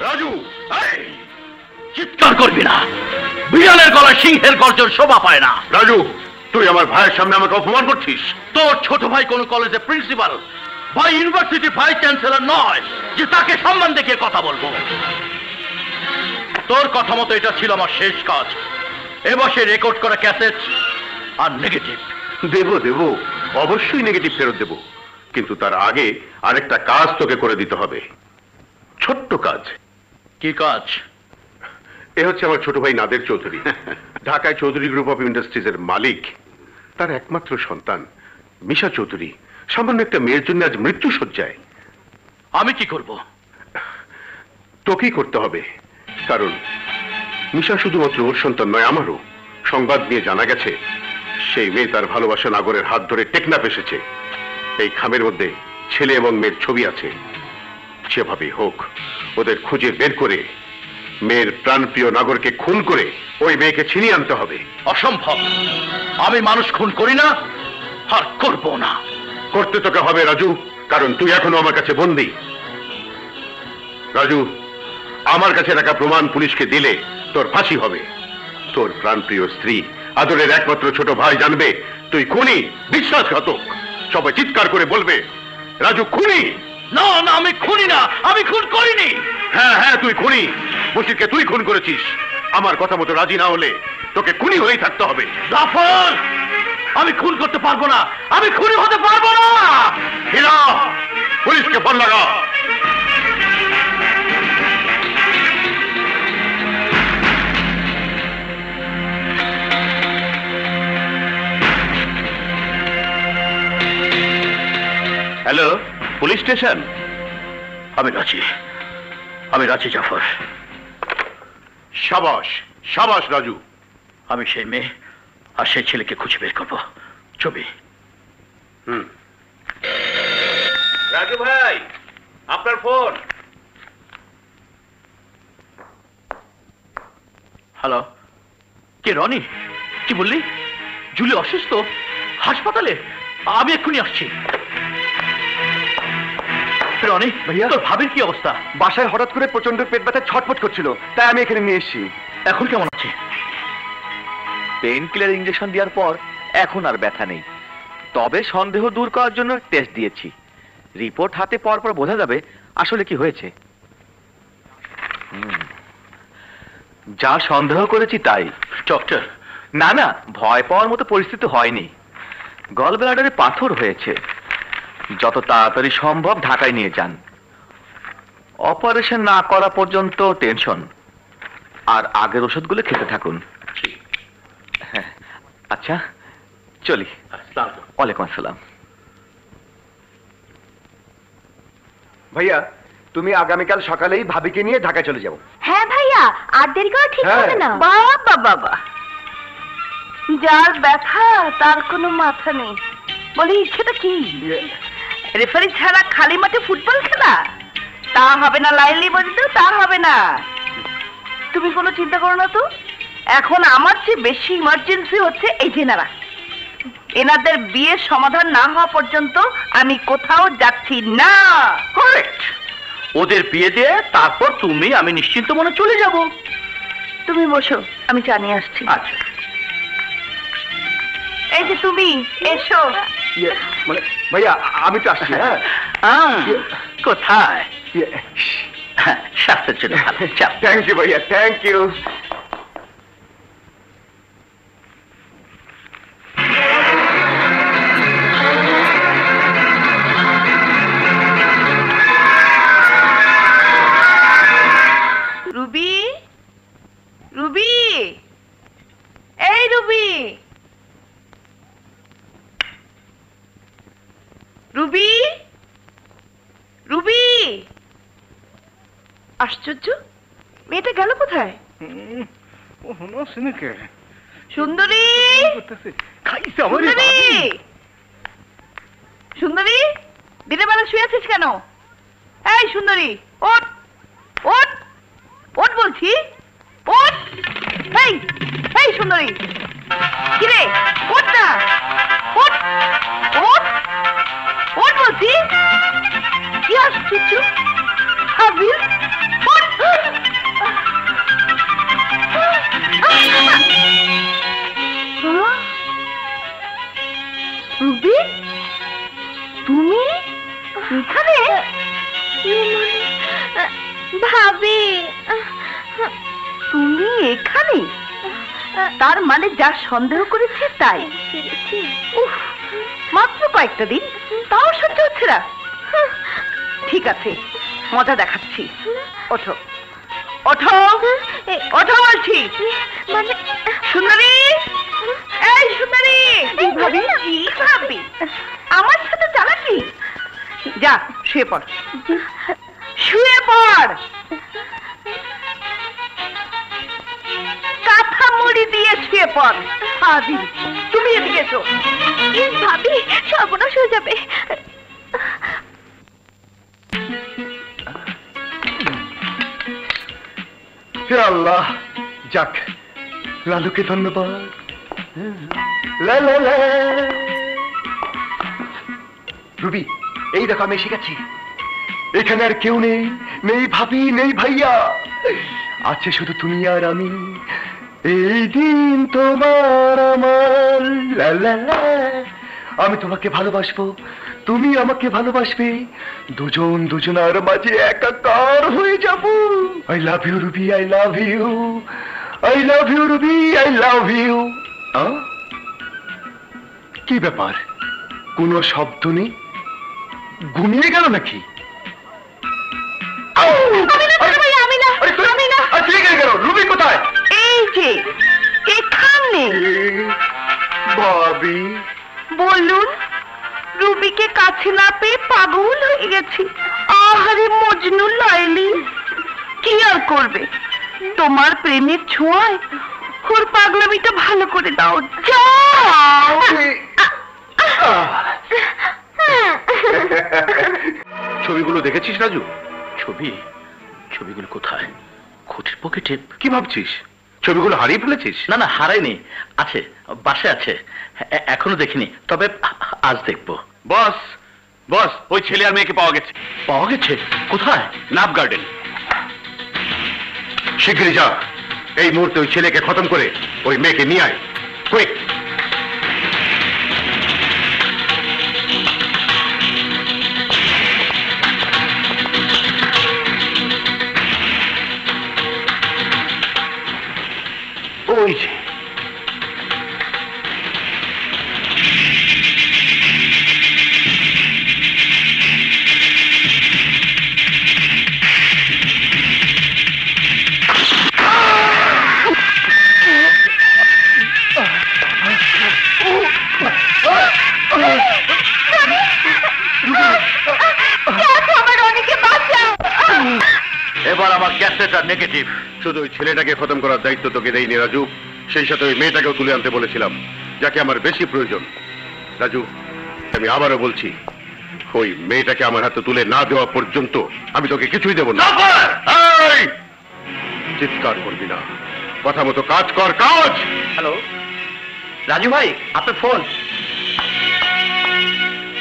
রাজু এই, চিৎকার করবি না, বিড়ালের গলায় সিংহের গর্জন শোভা পায় না। রাজু, তুই আমার ভাইয়ের সামনে আমাকে অপমান করছিস। তোর ছোট ভাই কোন কলেজের প্রিন্সিপাল বা ইউনিভার্সিটি ভাইস চ্যান্সেলর নয় যে তাকে সম্মান দেখিয়ে কথা বলবো। তোর কথা মতো এটা ছিল আমার শেষ কাজ। এবার সে রেকর্ড করা ক্যাসেট আর নেগেটিভ দেব অবশ্যই নেগেটিভ ফেরত দেব, কিন্তু তার আগে আরেকটা কাজ তোকে করে দিতে হবে। ছোট্ট কাজ। কি কাজ? এ হচ্ছে আমার ছোট ভাই নাদের চৌধুরী, ঢাকায় চৌধুরী গ্রুপ অফ ইন্ডাস্ট্রিজ এর মালিক। তার একমাত্র সন্তান মিশা চৌধুরী সামান্য একটা মেয়ের জন্য আজ মৃত্যু শয্যায়। আমি কি করব? তোকেই করতে হবে, কারণ মিশা শুধুমাত্র ওর সন্তান নয়, আমারও। সংবাদ নিয়ে জানা গেছে সেই মেয়ে তার ভালোবাসা নাগরের হাত ধরে টেকনাফ এসেছে। এই খামের মধ্যে ছেলে এবং মেয়ের ছবি আছে। যেভাবে হোক ওদের খুঁজে বের করে মেয়ের প্রাণপ্রিয় নাগরকে খুন করে ওই মেয়েকে ছিনিয়ে আনতে হবে। অসম্ভব, আমি মানুষ খুন করি না আর করব না। করতে তোকে হবে রাজু, কারণ তুই এখনো আমার কাছে বন্দী। রাজু, আমার কাছে রাখা প্রমাণ পুলিশকে দিলে তোর ফাঁসি হবে। তোর প্রাণপ্রিয় স্ত্রী, আদরের একমাত্র ছোট ভাই জানবে তুই খুনি, বিশ্বাসঘাতক। সবাই চিৎকার করে বলবে রাজু খুনি। না না, আমি খুনি না, আমি খুন করিনি। হ্যাঁ তুই খুনি, বশিরকে তুই খুন করেছিস। আমার কথা মতো রাজি না হলে তোকে খুনি হয়েই থাকতে হবে। জাফর, আমি খুন করতে পারবো না, আমি খুনি হতে পারবো না। হীরা, পুলিশকে ফোন লাগা। Hello, police station. আমি রাজি জাফর। সাবাস সাবাস রাজু। আমি সেই মেয়ে আর সেই ছেলেকে খুঁজে বের করবো। ছবি। রাজু ভাই, আপনার ফোন। হ্যালো, কে? রনি? কি বললি? জুলি অসুস্থ, হাসপাতালে? আমি এক্ষুনি আসছি। রনি ভাইয়া, তোর ভাবির কি অবস্থা? বাসায় হঠাৎ করে প্রচন্ড পেট ব্যথা ছটফট করছিল, তাই আমি এখানে নিয়ে এসেছি। এখন কেমন আছে? পেইন কিলার ইনজেকশন দেওয়ার পর এখন আর ব্যথা নেই, তবে সন্দেহ দূর করার জন্য টেস্ট দিয়েছি। রিপোর্ট হাতে পাওয়ার পর বোঝা যাবে আসলে কি হয়েছে। যা সন্দেহ করেছি তাই। ডক্টর? না না, ভয় পাওয়ার মতো পরিস্থিতি হয়নি। গল ব্লাডারে পাথর হয়েছে। যত তাড়াতাড়ি সম্ভব ঢাকায় নিয়ে যান। অপারেশন না করা পর্যন্ত টেনশন, আর আগের ওষুধগুলো খেতে থাকুন। হ্যাঁ, আচ্ছা চলি। ওয়ালাইকুম আসসালাম। ভাইয়া, তুমি আগামীকাল সকালেই ভাবিকে নিয়ে ঢাকায় চলে যাবো। হ্যাঁ ভাইয়া, আর দেরি করা ঠিক হবে না। বাবা বাবা, যার ব্যথা তার কোনো মাথা নেই। বলি ইচ্ছেটা কি? রেফারি ছাড়া খালি মাঠে ফুটবল খেলা? তা হবে না লাইলি বলতে, তা হবে না। তুমি কোনো চিন্তা করো না তো। এখন আমার চেয়ে বেশি ইমার্জেন্সি হচ্ছে এই জেনারা। এনাদের বিয়ের সমাধান না হওয়া পর্যন্ত আমি কোথাও যাচ্ছি না। কারেক্ট। ওদের বিয়ে দিয়ে তারপর তুমি আমি নিশ্চিন্ত মনে চলে যাব। তুমি বসো, আমি চা নিয়ে আসছি। আচ্ছা। এই যে তুমি এসো। মানে ভাইয়া, আমি তো আসছি। হ্যাঁ, কোথায়? স্বাস্থ্যের জন্য ভালো। থ্যাংক ইউ ভাইয়া, থ্যাংক ইউ। রুবি, রুবি, এই রুবি, রুবি, রুবি। আশ্চর্য, মেয়েটা গেল কোথায়? সুন্দরী, সুন্দরী, সুন্দরী, দিনের বেলা শুয়ে আছিস কেন? এই সুন্দরী, ওঠ, ওঠ, ওঠ বলছি, ওঠ। এই, এই সুন্দরী, কিরে, ওঠ আশ্চর্য, হাবিল রুবি, তুমি এখানে? ভাবি, তুমি এখানে? তার মানে যা সন্দেহ করেছে তাই? উফ, মাত্র কয়েকটা দিন, তাও সহ্য হচ্ছে না। ঠিক আছে, মজা দেখাচ্ছি। ওঠো ওঠো ওঠো বলছি। মানে সুন্দরী, এই সুন্দরী। ভাবি, ভাবি আমার সাথে চালাকি? যা শুয়ে পড়, শুয়ে পড়। কাঁথা মুড়ি দিয়ে শুয়ে পড়। ভাবি, তুমি এদিকে এসো। ভাবি, সর্বনাশ হয়ে যাবে। হে আল্লাহ, যাক, লালুকে ধন্যবাদ। লা লা লা। রুবি, এই দেখো আমি এসে গেছি। এখানে আর কেউ নেই, নেই ভাবি, নেই ভাইয়া, আছে শুধু তুমি আর আমি। এই দিন তোমার আমার, লা লা লা। আমি তোমাকে ভালোবাসবো, তুমি আমাকে ভালোবাসবে, দুজন দুজনার মাঝে একাকার হয়ে যাব। I love you Ruby, I love you, I love you Ruby, I love you. কি ব্যাপার, কোনো শব্দ নেই? ঘুমিয়ে গেল নাকি? রুবি কোথায়? এই যে এখানে। ভাবি, বলুন, রুবিকে কাছে না পেয়ে পাগল হয়ে গেছি। আহারে মজনু লাইলি, কি আর করবে, তোমার প্রেমের ছোঁয়ায় ওর পাগলামিটা ভালো করে দাও। যাও। ছবিগুলো দেখেছিস রাজু? ছবিগুলো কোথায়? খুঁটির পকেটে। কি ভাবছিস? ছবিগুলো হারিয়ে ফেলেছিস? না না, হারাইনি, আছে, বাসে আছে, এখনো দেখিনি, তবে আজ দেখবো। বস, বস, ওই ছেলে আর মেয়েকে পাওয়া গেছে। পাওয়া গেছে? কোথায়? Nerve garden. শীঘ্রই যা, এই মুহূর্তে ওই ছেলেকে খতম করে ওই মেয়েকে নিয়ে আয়, কুইক। ওই যে এবার আমার গ্যাসেটা নেগেটিভ। শুধু ওই ছেলেটাকে খতম করার দায়িত্ব তোকে দেয়নি রাজু, সেই সাথে ওই মেয়েটাকেও তুলে আনতে বলেছিলাম, যাকে আমার বেশি প্রয়োজন। রাজু, আমি আবারও বলছি, ওই মেয়েটাকে আমার হাতে তুলে না দেওয়া পর্যন্ত আমি তোকে কিছুই দেব না। এই, চিৎকার করবি না, কথা মতো কাজ কর, কাজ। হ্যালো রাজু ভাই, আপনার ফোন।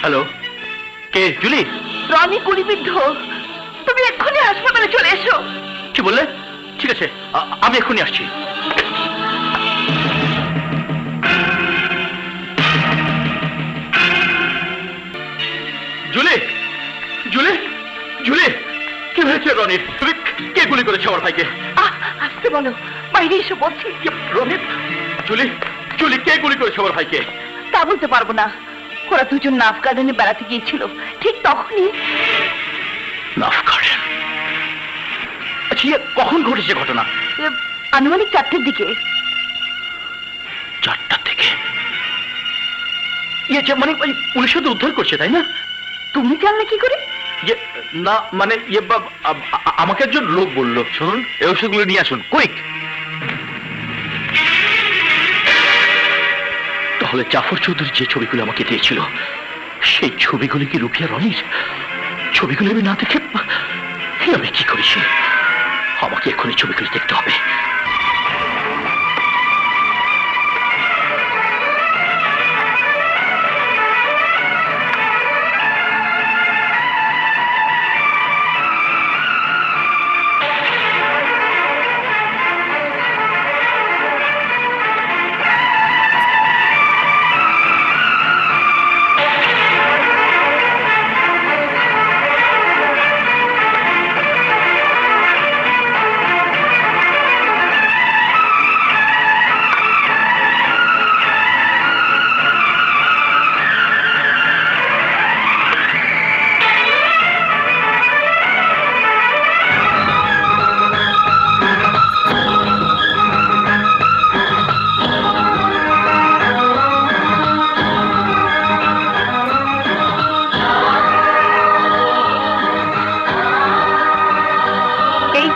হ্যালো, কে? জুলি? রনি গুলিবিদ্ধ, তুমি এক্ষুনি হাসপাতালে চলে এসো। কি বললে? ঠিক আছে, আমি এক্ষুনি আসছি। জুলি, জুলি, জুলি, কি হয়েছে রনির? তুমি কে গুলি করেছে আমার ভাইকে? আসতে বলো, বাইরে এসে বলছি। রনির, জুলি, জুলি, কে গুলি করেছে আমার ভাইকে? তা বলতে পারবো না, ওরা দুজন নাফ গার্ডেনে বেড়াতে গিয়েছিল, ঠিক তখনই। নাফ গার্ডেন? আচ্ছা, কখন ঘটেছে ঘটনা? আনুমানিক 4টের দিকে। 4টার দিকে? মানে পুলিশ তো উদ্ধার করছে, তাই না? তুমি জানলে কি করে? না মানে আমাকে একজন লোক বললো। শুনুন, এই ওষুধগুলো নিয়ে আসুন, কুইক। তাহলে জাফর চৌধুরী যে ছবিগুলো আমাকে দিয়েছিল, সেই ছবিগুলো কি রুপিয়া রনির? ছবিগুলো আমি না দেখে আমি কি করেছি? আমাকে এখনই ছবিগুলো দেখতে হবে।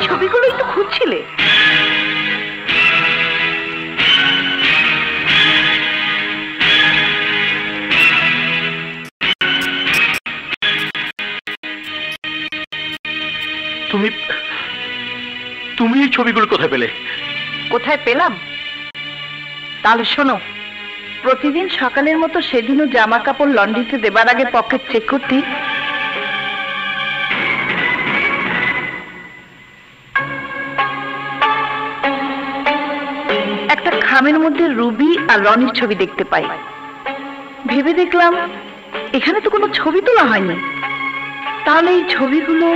ছবিগুলোই তো খুঁজছিলে। তুমি তুমি এই ছবিগুলো কোথায় পেলে? কোথায় পেলাম? তাহলে শোনো, প্রতিদিন সকালের মতো সেদিনও জামা কাপড় লন্ড্রিতে দেবার আগে পকেট চেক করতি। একটা খামের মধ্যে রুবি আর রনির ছবি দেখতে পাই। ভেবে দেখলাম এখানে তো কোনো ছবি তোলা হয়নি, তাহলে এই ছবিগুলো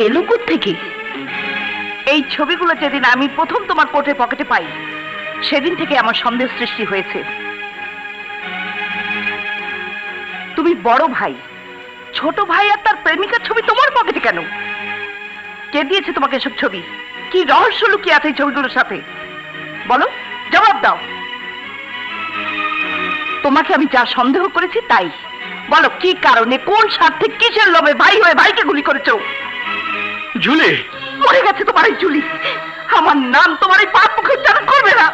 এলো কোত্থেকে? এই ছবিগুলো যেদিন আমি প্রথম তোমার কোটের পকেটে পাই সেদিন থেকে আমার সন্দেহ সৃষ্টি হয়েছে। তুমি বড় ভাই, ছোট ভাই আর তার প্রেমিকার ছবি তোমার পকেটে কেন? কে দিয়েছে তোমাকে এসব ছবি? কি রহস্য লুকিয়ে আছে এই ছবিগুলোর সাথে? বলো, জবাব দাও। তোমাকে আমি যা সন্দেহ করেছি তাই বলো, কি কারণে, কোন স্বার্থে, কিসের লোভে ভাই হয়ে ভাইকে গুলি করেছো? জুলি, মরে গেছে তোমার এই জুলি। আমার নাম তোমার এই পাপ মুখে উচ্চারণ করবে না।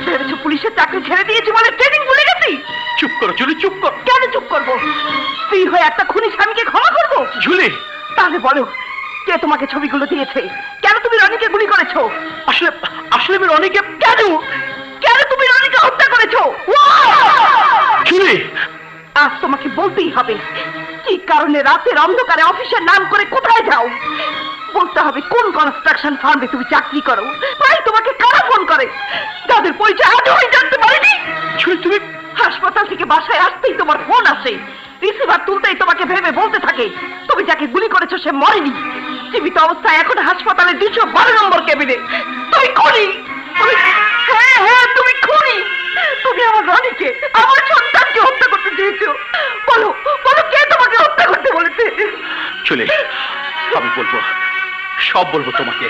ভেবেছো পুলিশের চাকরি ছেড়ে দিয়েছি বলে ট্রেনিং ভুলে গেছি? চুপ করো জুলি, চুপ করো। কেন চুপ করবো? স্ত্রী হয়ে একটা খুনি স্বামীকে ক্ষমা করবো? জুলি, তাহলে বলো, কে তোমাকে ছবিগুলো দিয়েছে? কেন তুমি রনিকে গুলি করেছো? আসলে আসলে আমি রনিকে কেন কেন তুমি রনিকে হত্যা করেছো? জুলি, আজ তোমাকে বলতেই হবে কি কারণে রাতের অন্ধকারে অফিসের নাম করে কোথায় যাও। বলতে হবে কোন কনস্ট্রাকশন ফার্মে তুমি চাকরি করো, ভাই তোমাকে কারা ফোন করে, যাদের পরিচয় আজও আমি জানতে পারিনি। তুমি হাসপাতাল থেকে বাসায় আসতেই তোমার ফোন আসে, রিসিভার তুলতেই তোমাকে ভেবে বলতে থাকে তুমি যাকে গুলি করেছো সে মরেনি, জীবিত অবস্থায় এখন হাসপাতালের 212 নম্বর কেবিনে। তুমি খুনি। হ্যাঁ হ্যাঁ, তুমি খুনি। তুমি আমার রনিকে, আমার সন্তানকে হত্যা করতে চেয়েছো। বলো বলো, কে তোমাকে হত্যা করতে বলেছে? চলে, আমি বলবো, সব বলবো তোমাকে।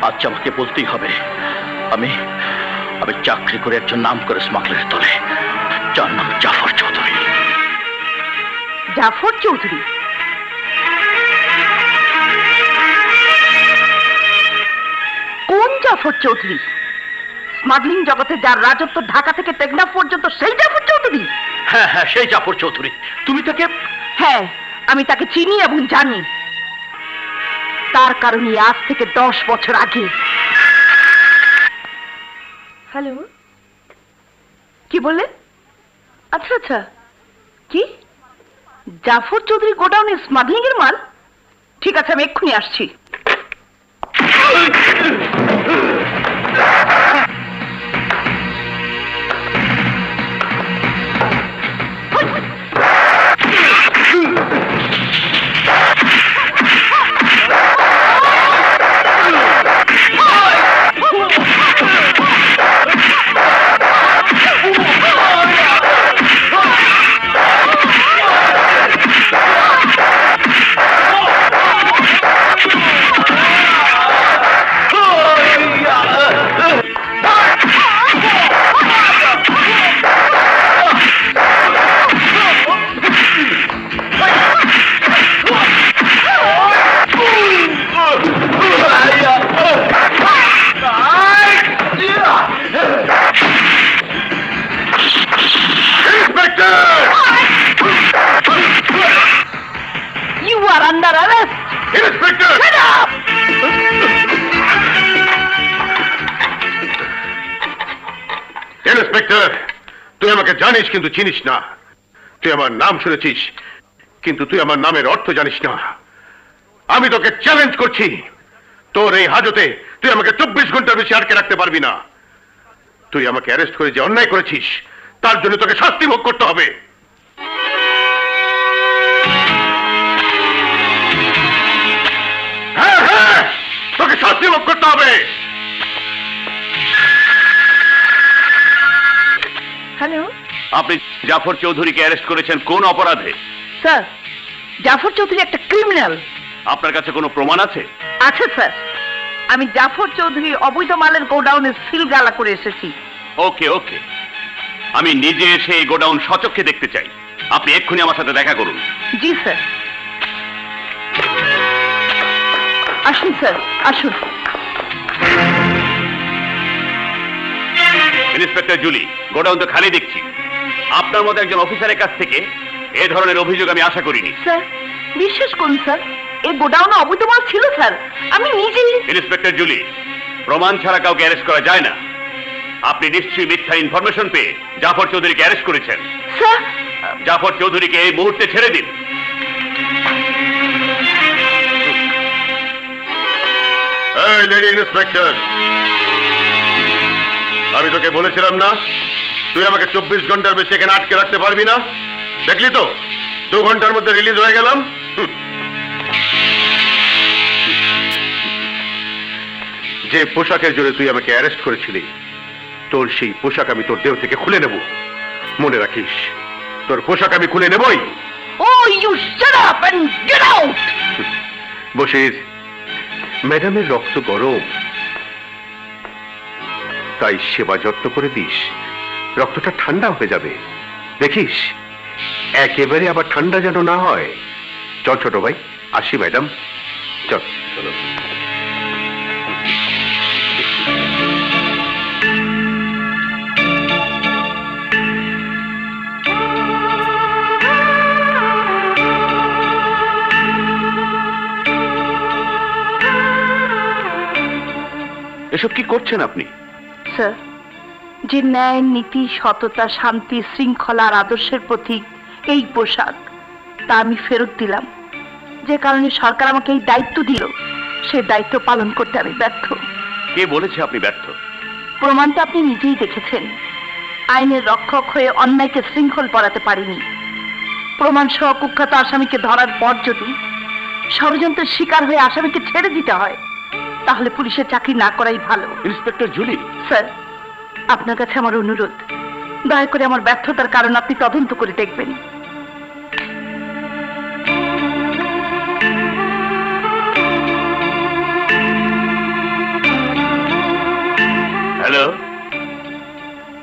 আজ আমাকে বলতেই হবে, আমি আমি চাকরি করে একজন নাম করে স্মাগলারের দলে, যার নাম জাফর চৌধুরী। জাফর চৌধুরী? কোন জাফর চৌধুরী? স্মাগলিং জগতে যার রাজত্ব ঢাকা থেকে টেকনাফ পর্যন্ত, সেই জাফর চৌধুরী? হ্যাঁ হ্যাঁ, সেই জাফর চৌধুরী। তুমি তাকে? হ্যাঁ, আমি তাকে চিনি এবং জানি। তার কারণে আজ থেকে 10 বছর আগে। হ্যালো, কি বললে? আচ্ছা আচ্ছা, কি জাফর চৌধুরী গোডাউনে স্মাগলিং এর মাল? ঠিক আছে, আমি এক্ষুনি আসছি। ইন্সপেক্টর, তুই আমাকে জানিস কিন্তু চিনিস না। তুই আমার নাম শুনেছিস কিন্তু তুই আমার নামের অর্থ জানিস না। আমি তোকে চ্যালেঞ্জ করছি, তোর এই হাজতে তুই আমাকে 24 ঘন্টার বেশি আটকে রাখতে পারবি না। তুই আমাকে অ্যারেস্ট করে যে অন্যায় করেছিস তার জন্য তোকে শাস্তি ভোগ করতে হবে। হ্যাঁ হ্যাঁ, তোকে শাস্তি ভোগ করতে হবে। হ্যালো, আপনি জাফর চৌধুরীকে অ্যারেস্ট করেছেন কোন অপরাধে? স্যার, জাফর চৌধুরী একটা ক্রিমিনাল। আপনার কাছে কোনো প্রমাণ আছে? আছে স্যার, আমি জাফর চৌধুরী অবৈধ মালের গোডাউনে সিল গালা করে এসেছি। ওকে ওকে, আমি নিজে এসে এই গোডাউন সচক্ষে দেখতে চাই। আপনি এক্ষুনি আমার সাথে দেখা করুন। জি স্যার। আসুন স্যার, আসুন। ইন্সপেক্টর জুলি, গোডাউন তো খালি দেখছি। আপনার মতো একজন অফিসারের কাছ থেকে এ ধরনের অভিযোগ আমি আশা করিনি। স্যার বিশ্বাস করুন স্যার, এই গোডাউনে অবৈধ মাল ছিল স্যার, আমি নিজেই। ইন্সপেক্টর জুলি, প্রমাণ ছাড়া কাউকে অ্যারেস্ট করা যায় না। আপনি নিশ্চয়ই মিথ্যা ইনফরমেশন পেয়ে জাফর চৌধুরীকে অ্যারেস্ট করেছেন। স্যার, জাফর চৌধুরীকে এই মুহূর্তে ছেড়ে দিন। এই লেডি ইন্সপেক্টর, আমি তোকে বলেছিলাম না তুই আমাকে 24 ঘন্টার বেশি এখানে আটকে রাখতে পারবি না? দেখলি তো 2 ঘন্টার মধ্যে রিলিজ হয়ে গেলাম। যে পোশাকের জন্য তুই আমাকে অ্যারেস্ট করেছিলি, তোর সেই পোশাক আমি তোর দেহ থেকে খুলে নেব। মনে রাখিস, তোর পোশাক আমি খুলে নেবই। Oh, you shut up and get out! Bashir, ম্যাডামের রক্ত গরম, তাই সেবা যত্ন করে দিস, রক্তটা ঠান্ডা হয়ে যাবে। দেখিস একেবারে আবার ঠান্ডা যেন না হয়। চল ছোট ভাই, আসি ম্যাডাম, চল চলো। এসব কি করছেন আপনি? স্যার, যে ন্যায়, নীতি, সততা, শান্তি, শৃঙ্খলা আর আদর্শের প্রতীক এই পোশাক, তা আমি ফেরত দিলাম। যে কারণে সরকার আমাকে এই দায়িত্ব দিল, সেই দায়িত্ব পালন করতে আমি ব্যর্থ। কে বলেছে আপনি ব্যর্থ? প্রমাণটা আপনি নিজেই দেখেছেন। আইনের রক্ষক হয়ে অন্যায়কে শৃঙ্খল পড়াতে পারিনি। প্রমাণ সহ কুখ্যাত আসামিকে ধরার পর যদি ষড়যন্ত্রের শিকার হয়ে আসামিকে ছেড়ে দিতে হয়, তাহলে পুলিশের চাকরি না করাই ভালো। ইন্সপেক্টর জুলি, স্যার, আপনার কাছে আমার অনুরোধ, দয়া করে আমার ব্যর্থতার কারণ আপনি তদন্ত করে দেখবেন। হ্যালো,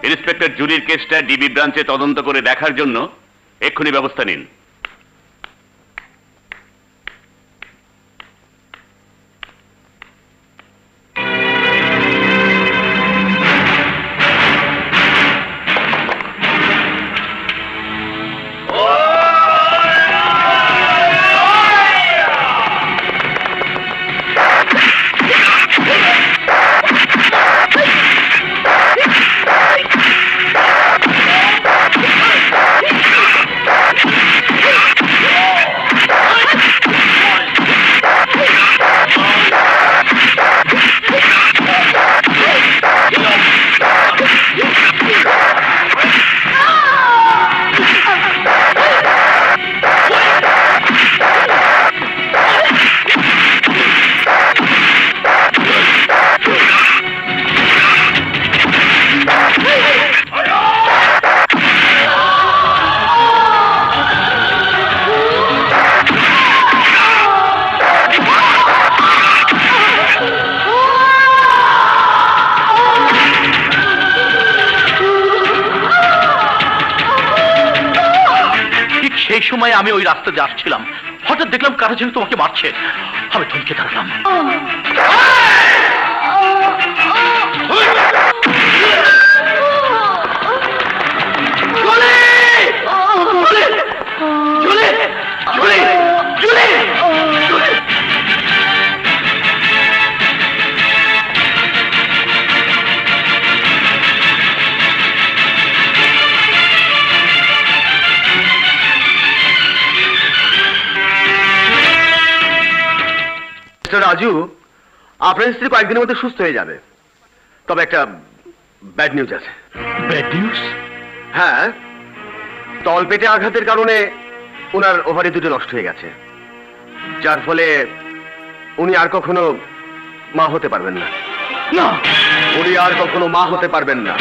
ইন্সপেক্টর জুলির কেসটা ডিবি ব্রাঞ্চে তদন্ত করে দেখার জন্য এক্ষুনি ব্যবস্থা নিন। আমি ওই রাস্তা দিয়ে আসছিলাম, হঠাৎ দেখলাম কারো যেন তোমাকে মারছে। আমি থমকে দাঁড়ালাম। রাজু, আপনার স্ত্রী কয়েকদিনের মধ্যে সুস্থ হয়ে যাবে, তবে একটা ব্যাড নিউজ আছে। Bad news? হ্যাঁ, তলপেটে আঘাতের কারণে ওনার ওভারি দুটো নষ্ট হয়ে গেছে, যার ফলে উনি আর কখনো মা হতে পারবেন না। উনি আর কখনো মা হতে পারবেন না।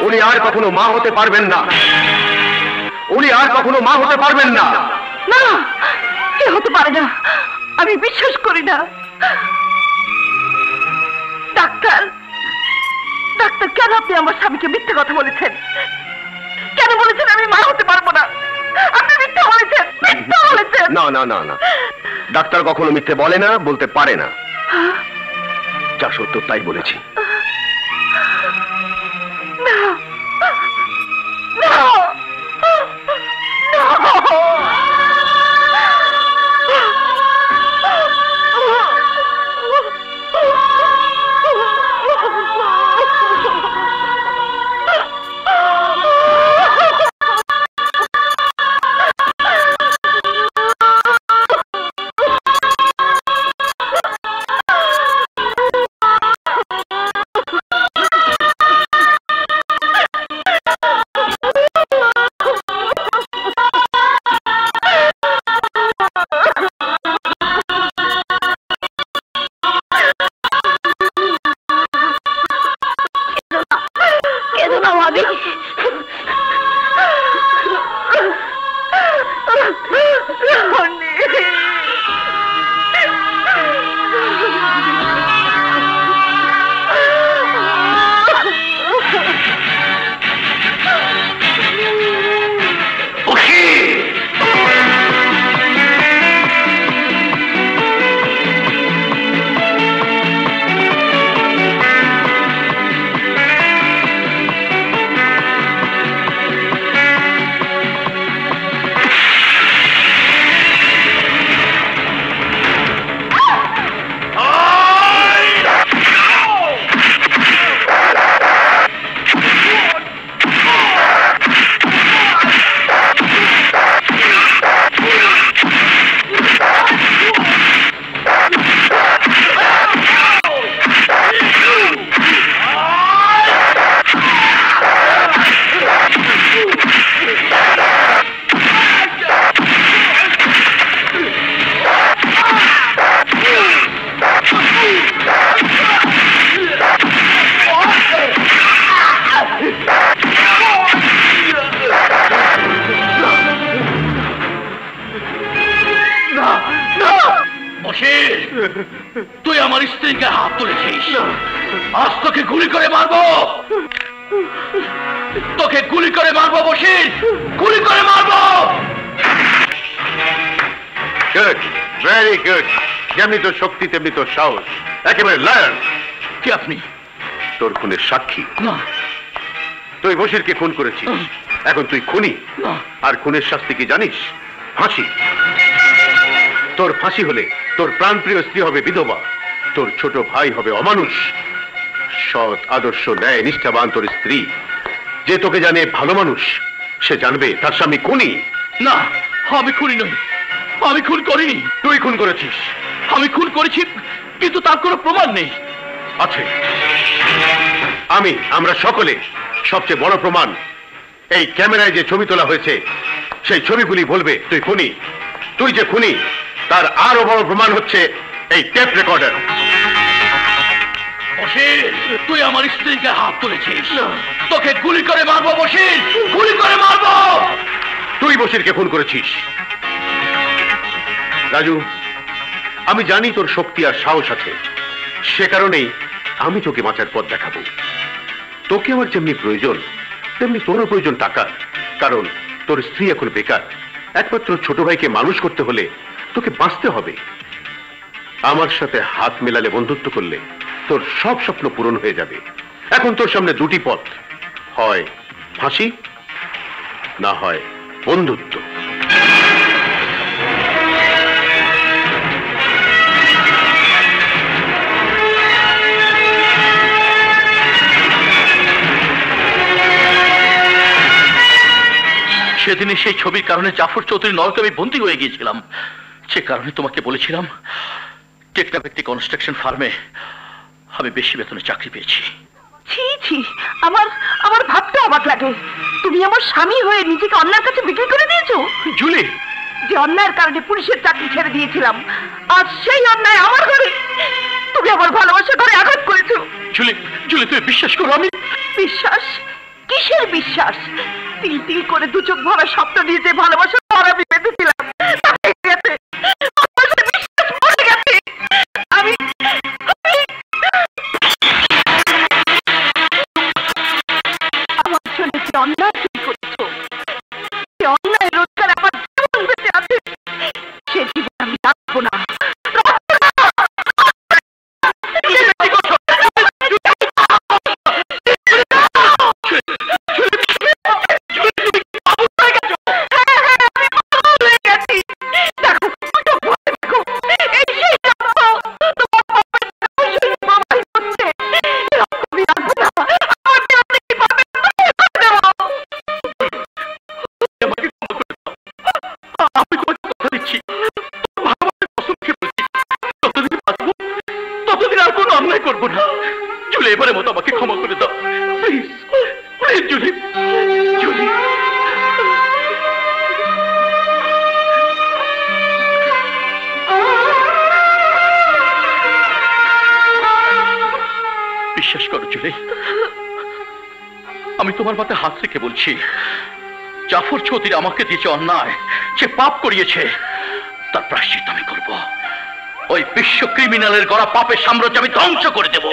উনি আর কখনো মা হতে পারবেন না। উনি আর কখনো মা হতে পারবেন না। না, এ হতে পারে না, আমি বিশ্বাস করি না। ডাক্তার, ডাক্তার, কেন আপনি আমার স্বামীকে মিথ্যে কথা বলেছেন? কেন বলেছেন আমি মা হতে পারবো না? আপনি মিথ্যা বলেছেন। মিথ্যা বলেছেন। না না না না, ডাক্তার কখনো মিথ্যে বলে না, বলতে পারে না। যা সত্য তাই বলেছি। তুই আমার স্ত্রীকে হাত তুলেছিস, আজ তোকে গুলি করে মারবো, তোকে গুলি করে মারবো বশির, গুলি করে মারবো। Good, very good. যেমনি তোর শক্তি তেমনি তোর সাহস, একেবারে লায়ন। কি আপনি? তোর খুনের সাক্ষী। না, তুই বশিরকে খুন করেছিস, এখন তুই খুনি। আর খুনের শাস্তি কি জানিস? ফাঁসি। তোর ফাঁসি হলে তোর প্রাণপ্রিয় স্ত্রী হবে বিধবা, তোর ছোট ভাই হবে অমানুষ। সৎ আদর্শ ন্যায় নিষ্ঠাবান তোর স্ত্রী, যে তোকে জানে ভালো মানুষ, সে জানবে তার স্বামী খুনি। না, আমি খুনি নই, আমি খুন করিনি। তুই খুন করেছিস। আমি খুন করেছি, কিন্তু তার কোনো প্রমাণ নেই। আছে। আমরা সকলে সবচেয়ে বড় প্রমাণ, এই ক্যামেরায় যে ছবি তোলা হয়েছে সেই ছবিগুলি বলবে তুই খুনি। তুই যে খুনি তার আরো বড় প্রমাণ হচ্ছে এই টেপ রেকর্ডার। বশির, তুই আমার স্ত্রীকে হাত তুলেছিস, তোকে গুলি করে মারবো বশির, গুলি করে মারবো। তুই বশিরকে খুন করেছিস। রাজু, আমি জানি তোর শক্তি আর সাহস আছে, সে কারণেই আমি তোকে বাঁচার পথ দেখাবো। তোকে আমার যেমনি প্রয়োজন তেমনি তোরও প্রয়োজন টাকা, কারণ তোর স্ত্রী এখন বেকার। একমাত্র ছোট ভাইকে মানুষ করতে হলে তোকে বাঁচতে হবে। আমার সাথে হাত মেলালে, বন্ধুত্ব করলে তোর সব স্বপ্ন পূরণ হয়ে যাবে। এখন তোর সামনে দুটি পথ, হয় ফাঁসি, না হয় বন্ধুত্ব। সেদিনে সেই ছবির কারণে জাফর চৌধুরী নরকে আমি বন্দী হয়ে গিয়েছিলাম। সে কারণে তোমাকে বলেছিলাম টেকনা ব্যক্তি কনস্ট্রাকশন ফার্মে আমি বেশি বেতনে চাকরি পেয়েছি। ছি ছি, আমার আমার ভাবতে অবাক লাগে। তুমি আমার স্বামী হয়ে নিজেকে অন্যায়ের কাছে বিক্রি করে দিয়েছো। জুলি, যে অন্যায়ের কারণে পুলিশের চাকরি ছেড়ে দিয়েছিলাম, আজ সেই অন্যায় আমার ঘরে তুমি আমার ভালোবাসা ঘরে আঘাত করেছো। জুলি, জুলি, তুমি বিশ্বাস করো আমি? বিশ্বাস? কিসের বিশ্বাস? তিল তিল করে দু চোখ ভরা স্বপ্ন দিয়ে যে ভালোবাসা আমি পেতেছিলাম, বিশ্বাস মরে গেছে। আমি আমার জন্য যে অন্যায় তুমি করেছো, সে অন্যায় রোজগার আমার জীবন বেঁচে আছে। অন্যায় করবো না। জুলি, এবারের মতো আমাকে ক্ষমা করে দাও প্লিজ, প্লিজ জুলি, জুলি। বিশ্বাস করো জুলি, আমি তোমার মাথায় হাত রেখে বলছি, জাফর চৌধুরী আমাকে দিয়েছে অন্যায়, সে পাপ করিয়েছে, তার প্রায়শ্চিত্ত আমি করব। ওই বিশ্ব ক্রিমিনালের গড়া পাপের সাম্রাজ্য আমি ধ্বংস করে দেব।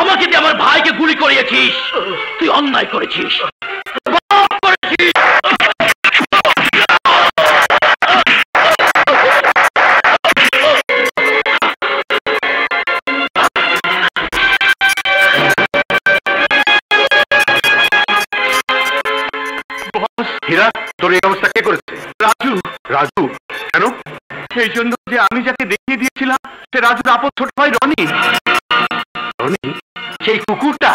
আমাকে দিয়ে আমার ভাইকে গুলি করিয়েছিস, তুই অন্যায় করেছিস। হীরা, তোর এই অবস্থা কে করেছে? রাজু। রাজু? কেন? এই জন্য যে আমি যাকে দেখিয়ে দিয়েছিলাম সে রাজুর আপন ছোট ভাই রনি। রনি? সেই কুকুরটা?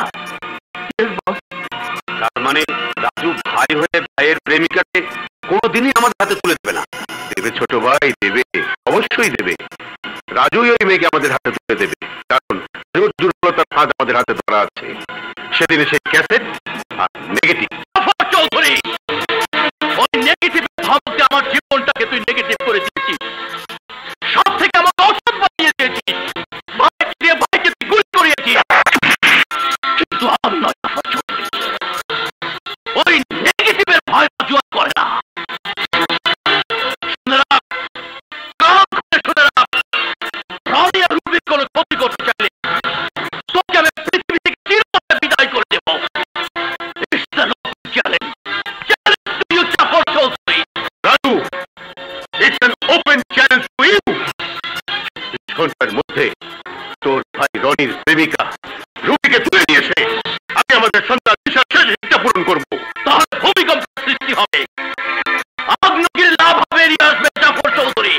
তার মানে রাজু ভাই হয়ে ভাইয়ের প্রেমিকাকে কোনোদিনই আমাদের হাতে তুলে দেবে না। দেবে ছোট ভাই, দেবে, অবশ্যই দেবে। রাজুই ওই মেয়েকে আমাদের হাতে তুলে দেবে, কারণ রাজুর দুর্বলতার ফাঁদ আমাদের হাতে ধরা আছে। সেদিনে সেই ক্যাসেট আর নেগেটিভ। চৌধুরী, ওই নেগেটিভ ভাবতে আমার জীবনটাকে তুই নেগেটিভ করে দিয়েছিস, সব থেকে আমাকে অসৎ বানিয়ে দিয়েছিস, ভাইকে দিয়ে ভাইকে তুই গুলি করিয়েছিস। কিন্তু আমার নয়, ওই নেগেটিভের ভয় রাজু আর করে না। শুনে রাখ, কান খুলে শুনে রাখ, রনি আর রুবির কোনো ক্ষতি করতে চাইলে তোকে আমি পৃথিবী থেকে চিরতরে বিদায় করে দেব। It's the Lord's challenge. Challenge to you, Jafar Chaudhary. Raju, it's an open challenge to you. ঘন্টার মধ্যে তোর ভাই রনির প্রেমিকা রুবিকে তুলে নিয়ে এসে আমি আমাদের সন্তান শেষ ইচ্ছা পূরণ করবো। তাহলে ভূমিকম্পের সৃষ্টি হবে, আগ্নেয়গিরি লাভ হবে, এড়িয়ে আসবে জাফর চৌধুরী।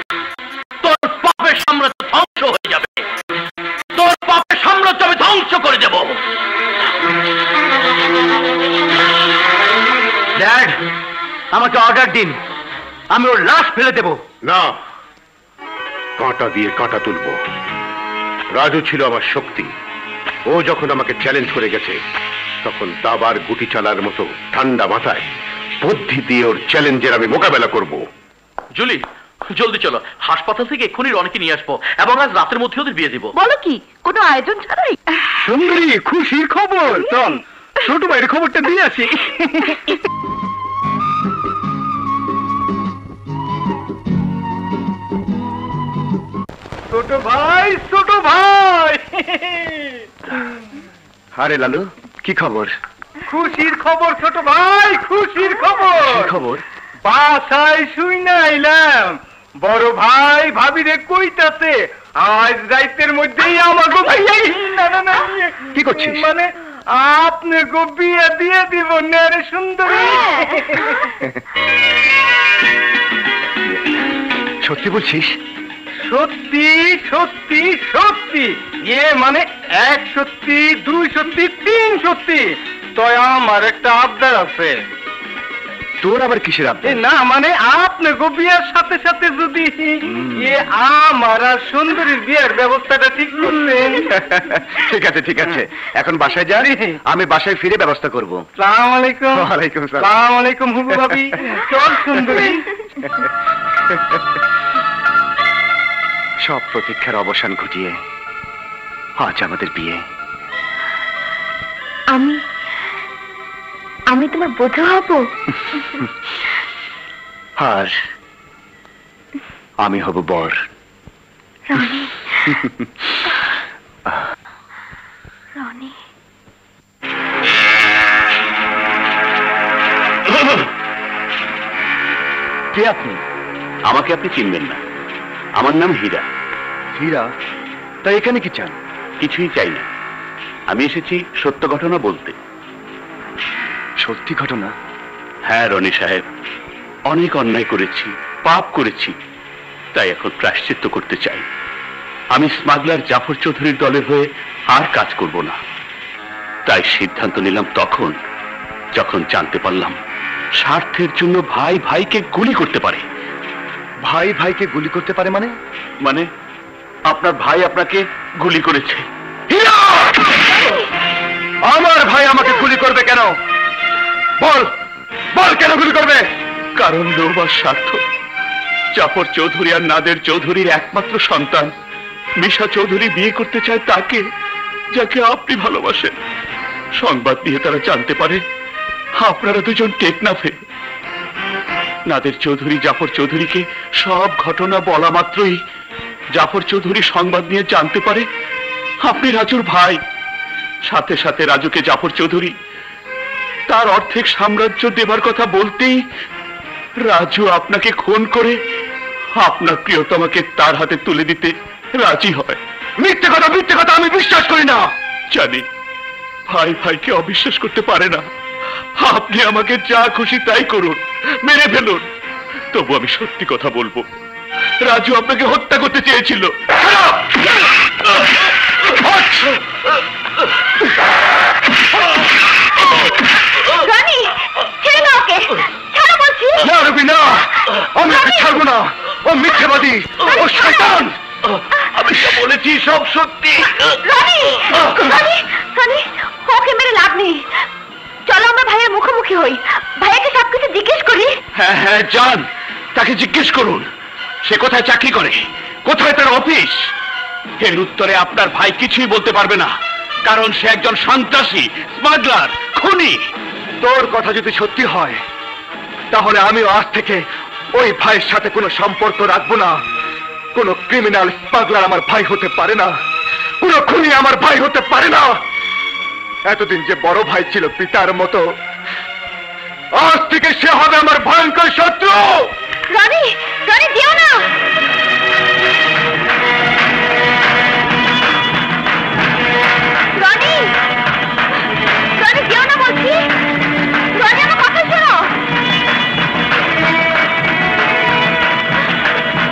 তোর পাপের সাম্রাজ্য ধ্বংস হয়ে যাবে, তোর পাপের সাম্রাজ্য আমি ধ্বংস করে দেব। ড্যাড, আমাকে অর্ডার দিন, আমি ওর লাশ ফেলে দেব। না, কাঁটা দিয়ে কাঁটা তুলবো। রাজু ছিল আমার শক্তি। ও যখন আমাকে চ্যালেঞ্জ করে গেছে তখন দাবার গুটি চালার মতো ঠান্ডা মাথায় বুদ্ধি দিয়ে ওর চ্যালেঞ্জের আমি মোকাবেলা করব। জুলি, জলদি চলো, হাসপাতাল থেকে এক্ষুনি রনিকে নিয়ে আসবো এবং আজ রাতের মধ্যে ওদের বিয়ে দিব। বলো কি, কোনো আয়োজন ছাড়াই? সুন্দরী, খুশির খবর। চল ছোট ভাইয়ের খবরটা দিয়ে আসি। ছোট ভাই, ছোট ভাই। আরে লালু, কি খবর? খুশির খবর ছোট ভাই, খুশির খবর। খবর? বাসায় শুই না এলাম, বড় ভাই ভাবিরে কইতাছে আজ রাইতের মধ্যেই আমাকে কি করছিস? মানে আপনি গো বিয়ে দিয়ে দিব না রে সুন্দরী। সত্যি বলছিস? সত্যি সত্যি সত্যি, ইয়ে মানে এক সত্যি, দুই সত্যি, তিন সত্যি। তো আমার একটা আবদার আছে। তোর আবার কিসের আবদার? না মানে আপনি গো বিয়ের সাথে সাথে যদি আমার আর সুন্দরীর বিয়ের ব্যবস্থাটা ঠিক করলেন। ঠিক আছে, ঠিক আছে, এখন বাসায় যা, আমি বাসায় ফিরে ব্যবস্থা করবো। সালাম আলাইকুম। ওয়ালাইকুম সালাম। সালাম আলাইকুম হুবু ভাবি। চল সুন্দরী। সব প্রতীক্ষার অবসান ঘটিয়ে আজ আমাদের বিয়ে। আমি তোমার বধূ হব? আর আমি হব বর। রনি, রনি। কে আপনি? আমাকে আপনি চিনবেন না, আমার নাম হীরা। হীরা? তাই এখানে কি চান? কিছুই চাই না, আমি এসেছি সত্য ঘটনা বলতে। সত্যি ঘটনা? হ্যাঁ রনি সাহেব, অনেক অন্যায় করেছি, পাপ করেছি, তাই এখন প্রায়শ্চিত্ত করতে চাই। আমি স্মাগলার জাফর চৌধুরীর দলের হয়ে আর কাজ করব না। তাই সিদ্ধান্ত নিলাম তখন যখন জানতে পারলাম স্বার্থের জন্য ভাই ভাইকে গুলি করতে পারে। ভাই ভাইকে গুলি করতে পারে মানে? মানে আপনার ভাই আপনাকে গুলি করেছে। আমার ভাই আমাকে গুলি করবে কেন? বল বল, কেন গুলি করবে? কারণ লোভ আর স্বার্থ। জাফর চৌধুরী আর নাদের চৌধুরীর একমাত্র সন্তান মিশা চৌধুরী বিয়ে করতে চায় তাকে, যাকে আপনি ভালোবাসেন। সংবাদ দিয়ে তারা জানতে পারে আপনারা দুজন টেকনাফে। নাদের চৌধুরী জাফর চৌধুরীকে সব ঘটনা বলা মাত্রই জাফর চৌধুরী সংবাদ নিয়ে জানতে পারে আপনি রাজুর ভাই। সাথে সাথে রাজুকে জাফর চৌধুরী তার অর্ধেক সাম্রাজ্য দেবার কথা বলতেই রাজু আপনাকে খুন করে আপনার প্রিয়তমাকে তার হাতে তুলে দিতে রাজি হয়। মিথ্যে কথা, মিথ্যে কথা আমি বিশ্বাস করি না। জানি ভাই ভাইকে অবিশ্বাস করতে পারে না। আপনি আমাকে যা খুশি তাই করুন, মেরে ফেলুন, তবু আমি সত্যি কথা বলবো। রাজু আপনাকে হত্যা করতে চেয়েছিল। রনি, ছেড়ে দাও ওকে, ছাড়ো বলছি। না রবি, না, আমি ওকে ছাড়বো না। ও মিথ্যেবাদী, ও শয়তান। আমি যা বলেছি সব সত্যি। রনি, রনি, রনি, ওকে মেরে লাভ নেই। চলো আমরা ভাইয়ের মুখোমুখি হই, ভাইয়াকে সবকিছু জিজ্ঞেস করি। হ্যাঁ হ্যাঁ যান, তাকে জিজ্ঞেস করুন সে কোথায় চাকরি করে, কোথায় তার অফিস। এর উত্তরে আপনার ভাই কিছুই বলতে পারবে না, কারণ সে একজন সন্ত্রাসী, স্মাগলার, খুনি। তোর কথা যদি সত্যি হয় তাহলে আমিও আজ থেকে ওই ভাইয়ের সাথে কোনো সম্পর্ক রাখবো না। কোন ক্রিমিনাল স্মাগলার আমার ভাই হতে পারে না, কোন খুনি আমার ভাই হতে পারে না। এতদিন যে বড় ভাই ছিল পিতার মতো, আজ থেকে সে হবে আমার ভয়ঙ্কর শত্রু। রনি, রনি যেও না। রনি, রনি যেও না বলছি। রনি আমার কথা শোনো।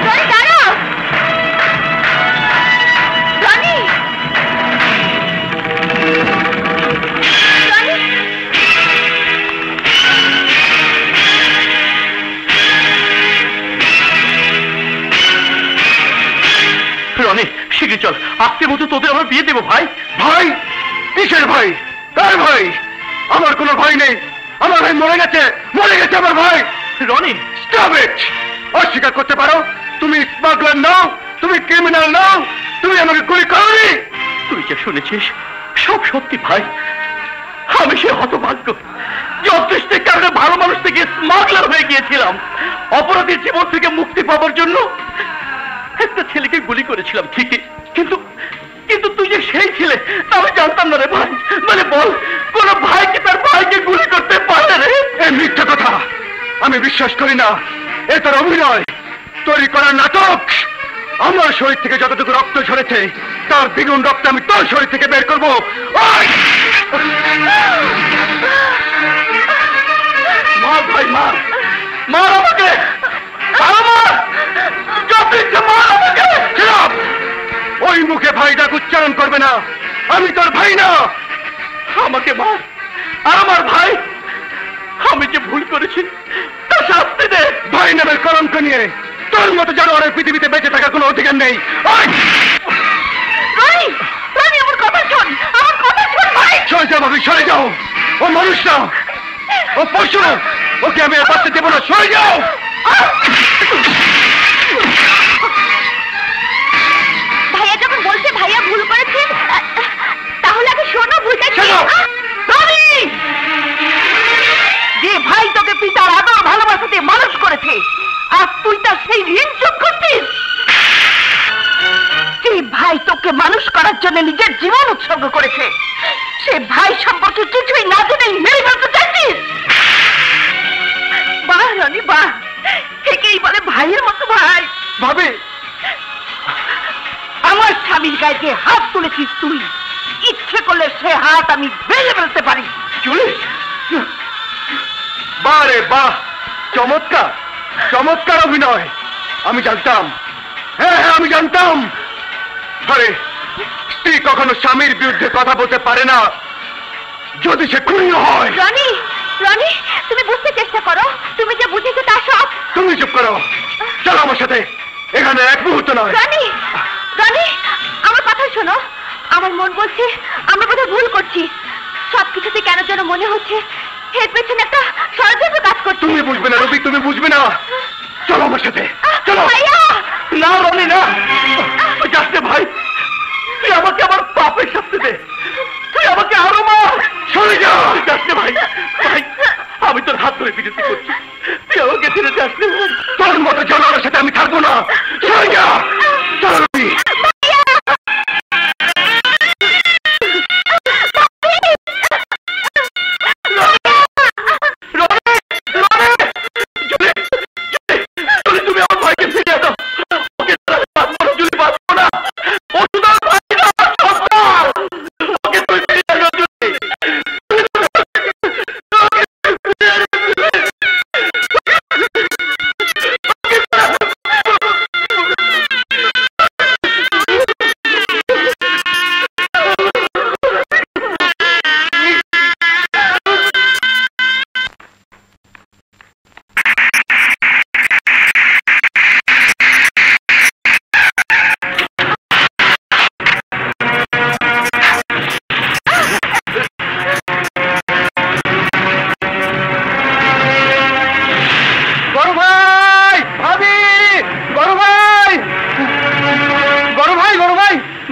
রনি দাঁড়াও। রনি, রনি, রনি শিগগির চল, আজকের মতো তোদের আমরা বিয়ে দেবো। ভাই? ভাই? কিসের ভাই? কার ভাই? আমার কোনো ভাই নেই, আমার ভাই মরে গেছে, মরে গেছে আমার ভাই। Roni stop it! অস্বীকার করতে পারো তুমি স্মাগলার নাও, তুমি ক্রিমিনাল নাও, তুমি আমাকে গুলি করোনি। তুই যা শুনেছিস সব সত্যি ভাই। আমি সে হতভাগ্য যে অদৃষ্টের কারণে ভালো মানুষ থেকে স্মাগলার হয়ে গিয়েছিলাম। অপরাধীর জীবন থেকে মুক্তি পাওয়ার জন্য একটা ছেলেকে গুলি করেছিলাম ঠিকই, কিন্তু কিন্তু তুই যে সেই ছেলে তা আমি জানতাম না রে ভাই। মানে বল, কোন ভাইকে তার ভাইকে গুলি করতে পারে রে? এই মিথ্যা কথা আমি বিশ্বাস করি না। এ তোর অভিনয়, তৈরি করা নাটক। আমার শরীর থেকে যতটুকু রক্ত ঝরেছে তার দ্বিগুণ রক্ত আমি তোর শরীর থেকে বের করবো। মার ভাই, মার, মার আমাকে, মার, মার আমাকে। ওই মুখে ভাই ডাক উচ্চারণ করবে না, আমি তোর ভাই না। আমাকে মার, আর আমার ভাই, আমি যে ভুল করেছি তার শাস্তি দে। ভাই নামের কলঙ্ক নিয়ে তোর মতো জানোয়ারের পৃথিবীতে বেঁচে থাকার কোনো অধিকার নেই। আমার কথা শোন, আমার কথা শোন ভাই। সরে যাও ভাবি, সরে যাও। ও মানুষ না, ও পশু, ওকে আমি আর বাঁচতে দেবো না। সরে যাও। নিজের জীবন উৎসর্গ করেছে, সে ভাই সম্পর্কে কিছুই না জেনেই মেরে ফেলতে চাইছিস? বাহ রনি বাহ, একেই বলে ভাইয়ের মতো ভাই। ভাবি, আমার স্বামীর গায়ে যে হাত তুলেছিস তুই, ইচ্ছে করলে সে হাত আমি ভেঙে ফেলতে পারি। চলে বাহ রে বাহ, চমৎকার চমৎকার অভিনয়। আমি জানতাম, হ্যাঁ হ্যাঁ আমি জানতাম। আরে স্ত্রী কখনো স্বামীর বিরুদ্ধে কথা বলতে পারে না যদি সে খুনি হয়। রনি, রনি, তুমি বুঝতে চেষ্টা করো, তুমি যে বুঝেছো তা সব। তুমি চুপ করো, চলো আমার সাথে, এখানে এক মুহূর্ত নয়। রনি, রনি, আমার কথা শোনো। আমার মন বলছে আমরা বোধহয় ভুল করছি। সবকিছুতে কেন যেন মনে হচ্ছে এর পেছনে একটা ষড়যন্ত্র কাজ করছে। তুমি বুঝবে না রবি, তুমি বুঝবে না। চলো আমার সাথে, চলো। ভাইয়া! না রনি না, যাচ্ছে ভাই, তুই আমাকে আমার পাপের শাস্তি দে, তুই আমাকে আরো মার। সরে যা, যাচ্ছে ভাই। ভাই আমি তোর হাত ধরে বিরতি করছি, তুই আমাকে ছেড়ে যাস না। তোর মতো জনগণের সাথে আমি থাকবো না। সরে যা, চলো রবি।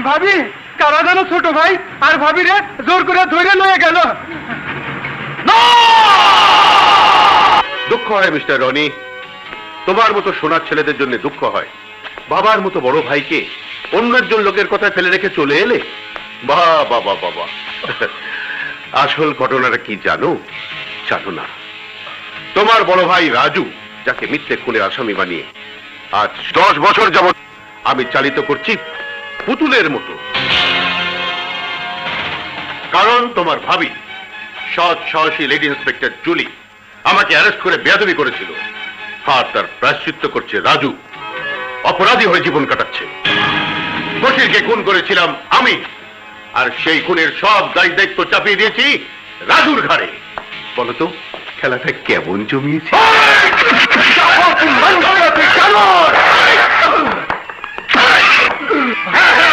ভাবি কারা যেন ছোট ভাই আর ভাবি রে জোর করে ধরে লয়ে গেল। দুঃখ হয় মিস্টার রনি, তোমার মতো সোনার ছেলেদের জন্য দুঃখ হয়। বাবার মতো বড় ভাইকে অন্য একজন লোকের কথা ফেলে রেখে চলে এলে। বাবা বাবা বাবা, আসল ঘটনাটা কি জানো? জানো না? তোমার বড় ভাই রাজু, যাকে মিথ্যে খুনে আসামি বানিয়ে আজ 10 বছর যাবৎ আমি চালিত করছি পুতুলের মতো। কারণ তোমার ভাবি সৎ সাহসী লেডি ইন্সপেক্টর জুলি আমাকে অ্যারেস্ট করে বেয়াদবি করেছিল, আর তার প্রায়শ্চিত্ত করছে রাজু। অপরাধী হয়ে জীবন কাটাচ্ছে। বশিরকে খুন করেছিলাম আমি, আর সেই খুনের সব দায় দায়িত্ব চাপিয়ে দিয়েছি রাজুর ঘাড়ে। বলতো খেলাটা কেমন জমিয়েছে?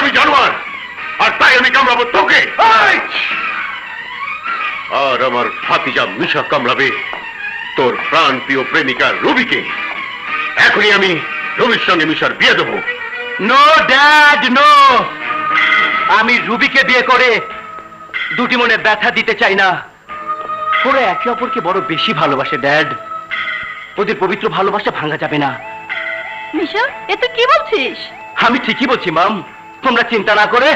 আমি জানোয়ার, আর তাই আমি কামড়াবো তোকে, আর আমার ভাতিজা মিশা কামড়াবে তোর প্রাণ প্রিয় প্রেমিকা রবিকে। এখনই আমি রবির সঙ্গে মিশার বিয়ে দেবো। নো ড্যাড নো, আমি রুবিকে বিয়ে করে দুটি মনে ব্যথা দিতে চাই না। ওরা একে অপরকে বড় বেশি ভালোবাসে ড্যাড, ওদের পবিত্র ভালোবাসা ভাঙা যাবে না। মিশা, এ তুই কি বলছিস? আমি ঠিকই বলছি মাম, তোমরা চিন্তা না করে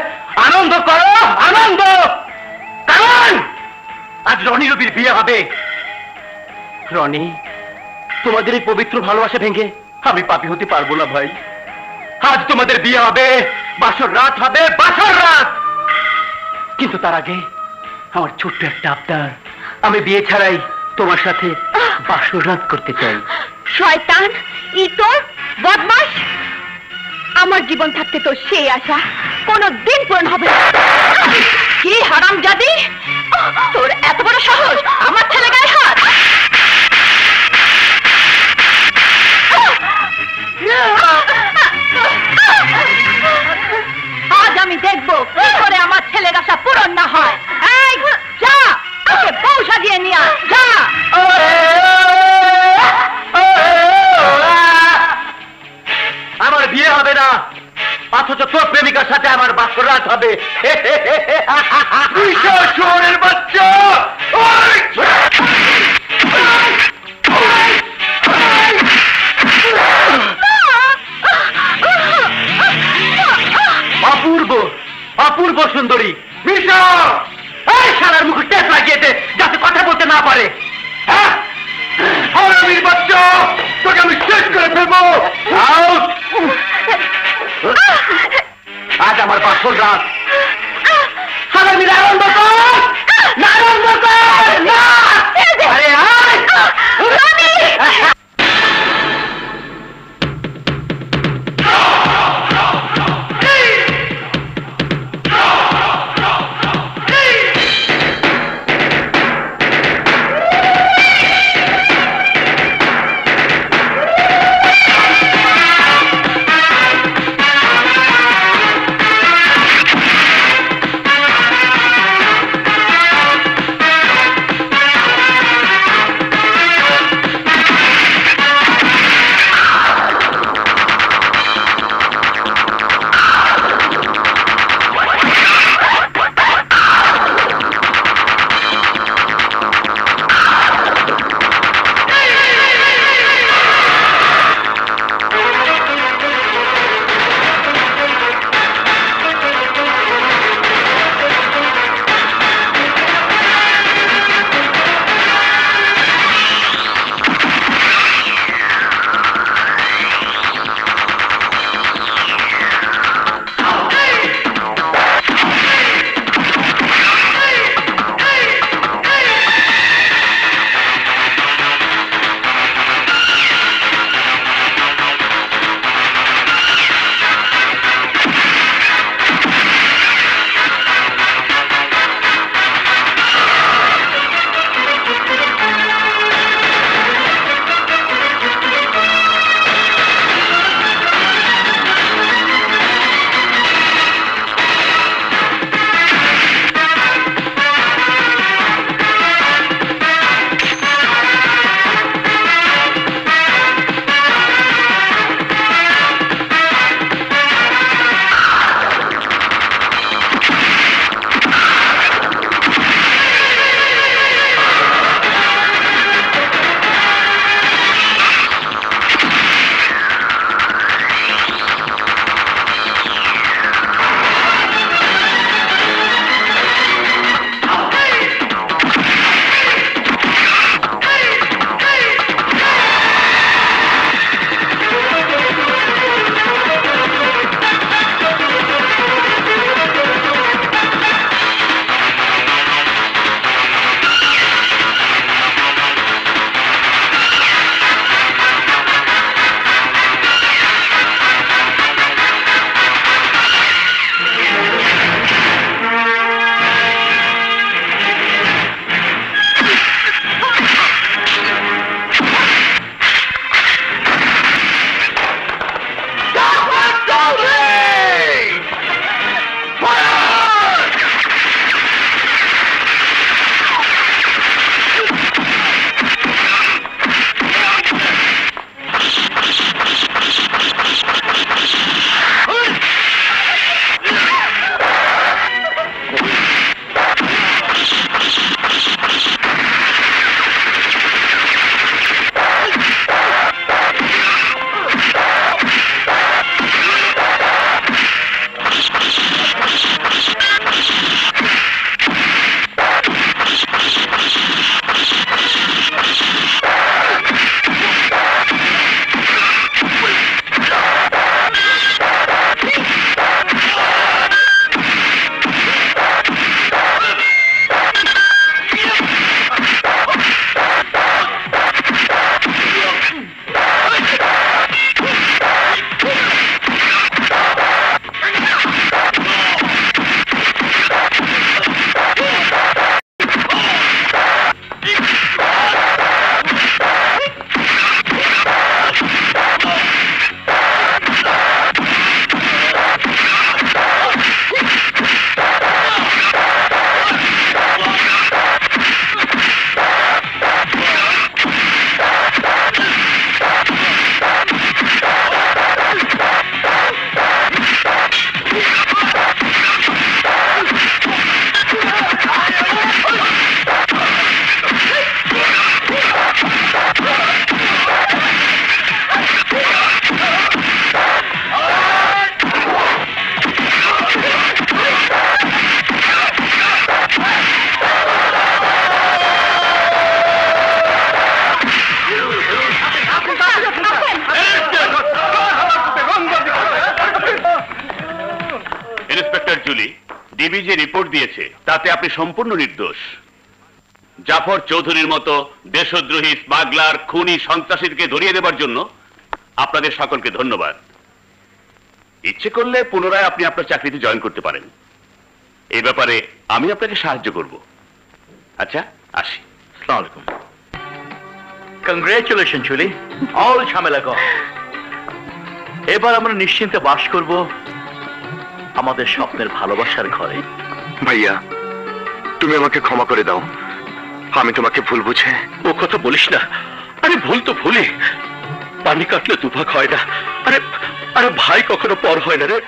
আনন্দ করো, আনন্দ। কারণ আজ রনি রবির বিয়ে হবে। রনি, তোমাদের এই পবিত্র ভালোবাসা ভেঙে আমি পাপী হতে পারবো না ভাই। আজ তোমাদের বিয়ে হবে, বাসর রাত হবে, বাসর রাত। কিন্তু তার আগে আমার ছোট্ট একটা আবদার, আমি বিয়ে ছাড়াই তোমার সাথে বাসর রাত করতে চাই। শয়তান, ইতর, বদমাশ, আমার জীবন থাকতে তো সেই আশা কোনো দিন পূরণ হবে না। কি হারামজাদি, তোর এত বড় সাহস আমার ছেলে গায়ে হাত! আজ আমি দেখবো কি করে আমার ছেলের আশা পূরণ না হয়। এই যা, ওকে বউ সাজিয়ে নিয়ে আয়, যা। আমার বিয়ে হবে না, অথচ তোর প্রেমিকার সাথে আমার বাসর রাত হবে। শহরের বাচ্চা, অপূর্ব অপূর্ব সুন্দরী মিশা, এই শালার মুখে টেপ লাগিয়ে দে যাতে কথা বলতে না পারে। হ্যাঁ, হারামির বাচ্চা, তোকে আমি শেষ করে ফেলবো। আজ আমার বাসর রাত, হারামির আনন্দ কর, আনন্দ কর না। আরে আয় জুলি, ডিবি যে রিপোর্ট দিয়েছে তাতে আপনি সম্পূর্ণ নির্দোষ। জাফর চৌধুরীর মতো দেশদ্রোহী, স্মাগলার, খুনি, সন্ত্রাসীকে ধরিয়ে দেবার জন্য আপনাদের সকলকে ধন্যবাদ। ইচ্ছে করলে পুনরায় আপনি আপনার চাকরিতে জয়েন করতে পারেন। এই ব্যাপারে আমি আপনাকে সাহায্য করব। আচ্ছা, আসি। আসসালামু আলাইকুম। কংগ্রেচুলেশন জুলি, অল ঝামেলা গন। এবার আমরা নিশ্চিন্তে বাস করব আমাদের স্বপ্নের ভালোবাসার ঘরে। ভাইয়া, তুমি আমাকে ক্ষমা করে দাও। আমি তোমাকে ভুল বুঝে। ও কথা বলিস না। আরে ভুল তো ভুলই, পানি কাটলে দুভাগ হয় না। আরে আরে ভাই কখনো পর হয় না রে।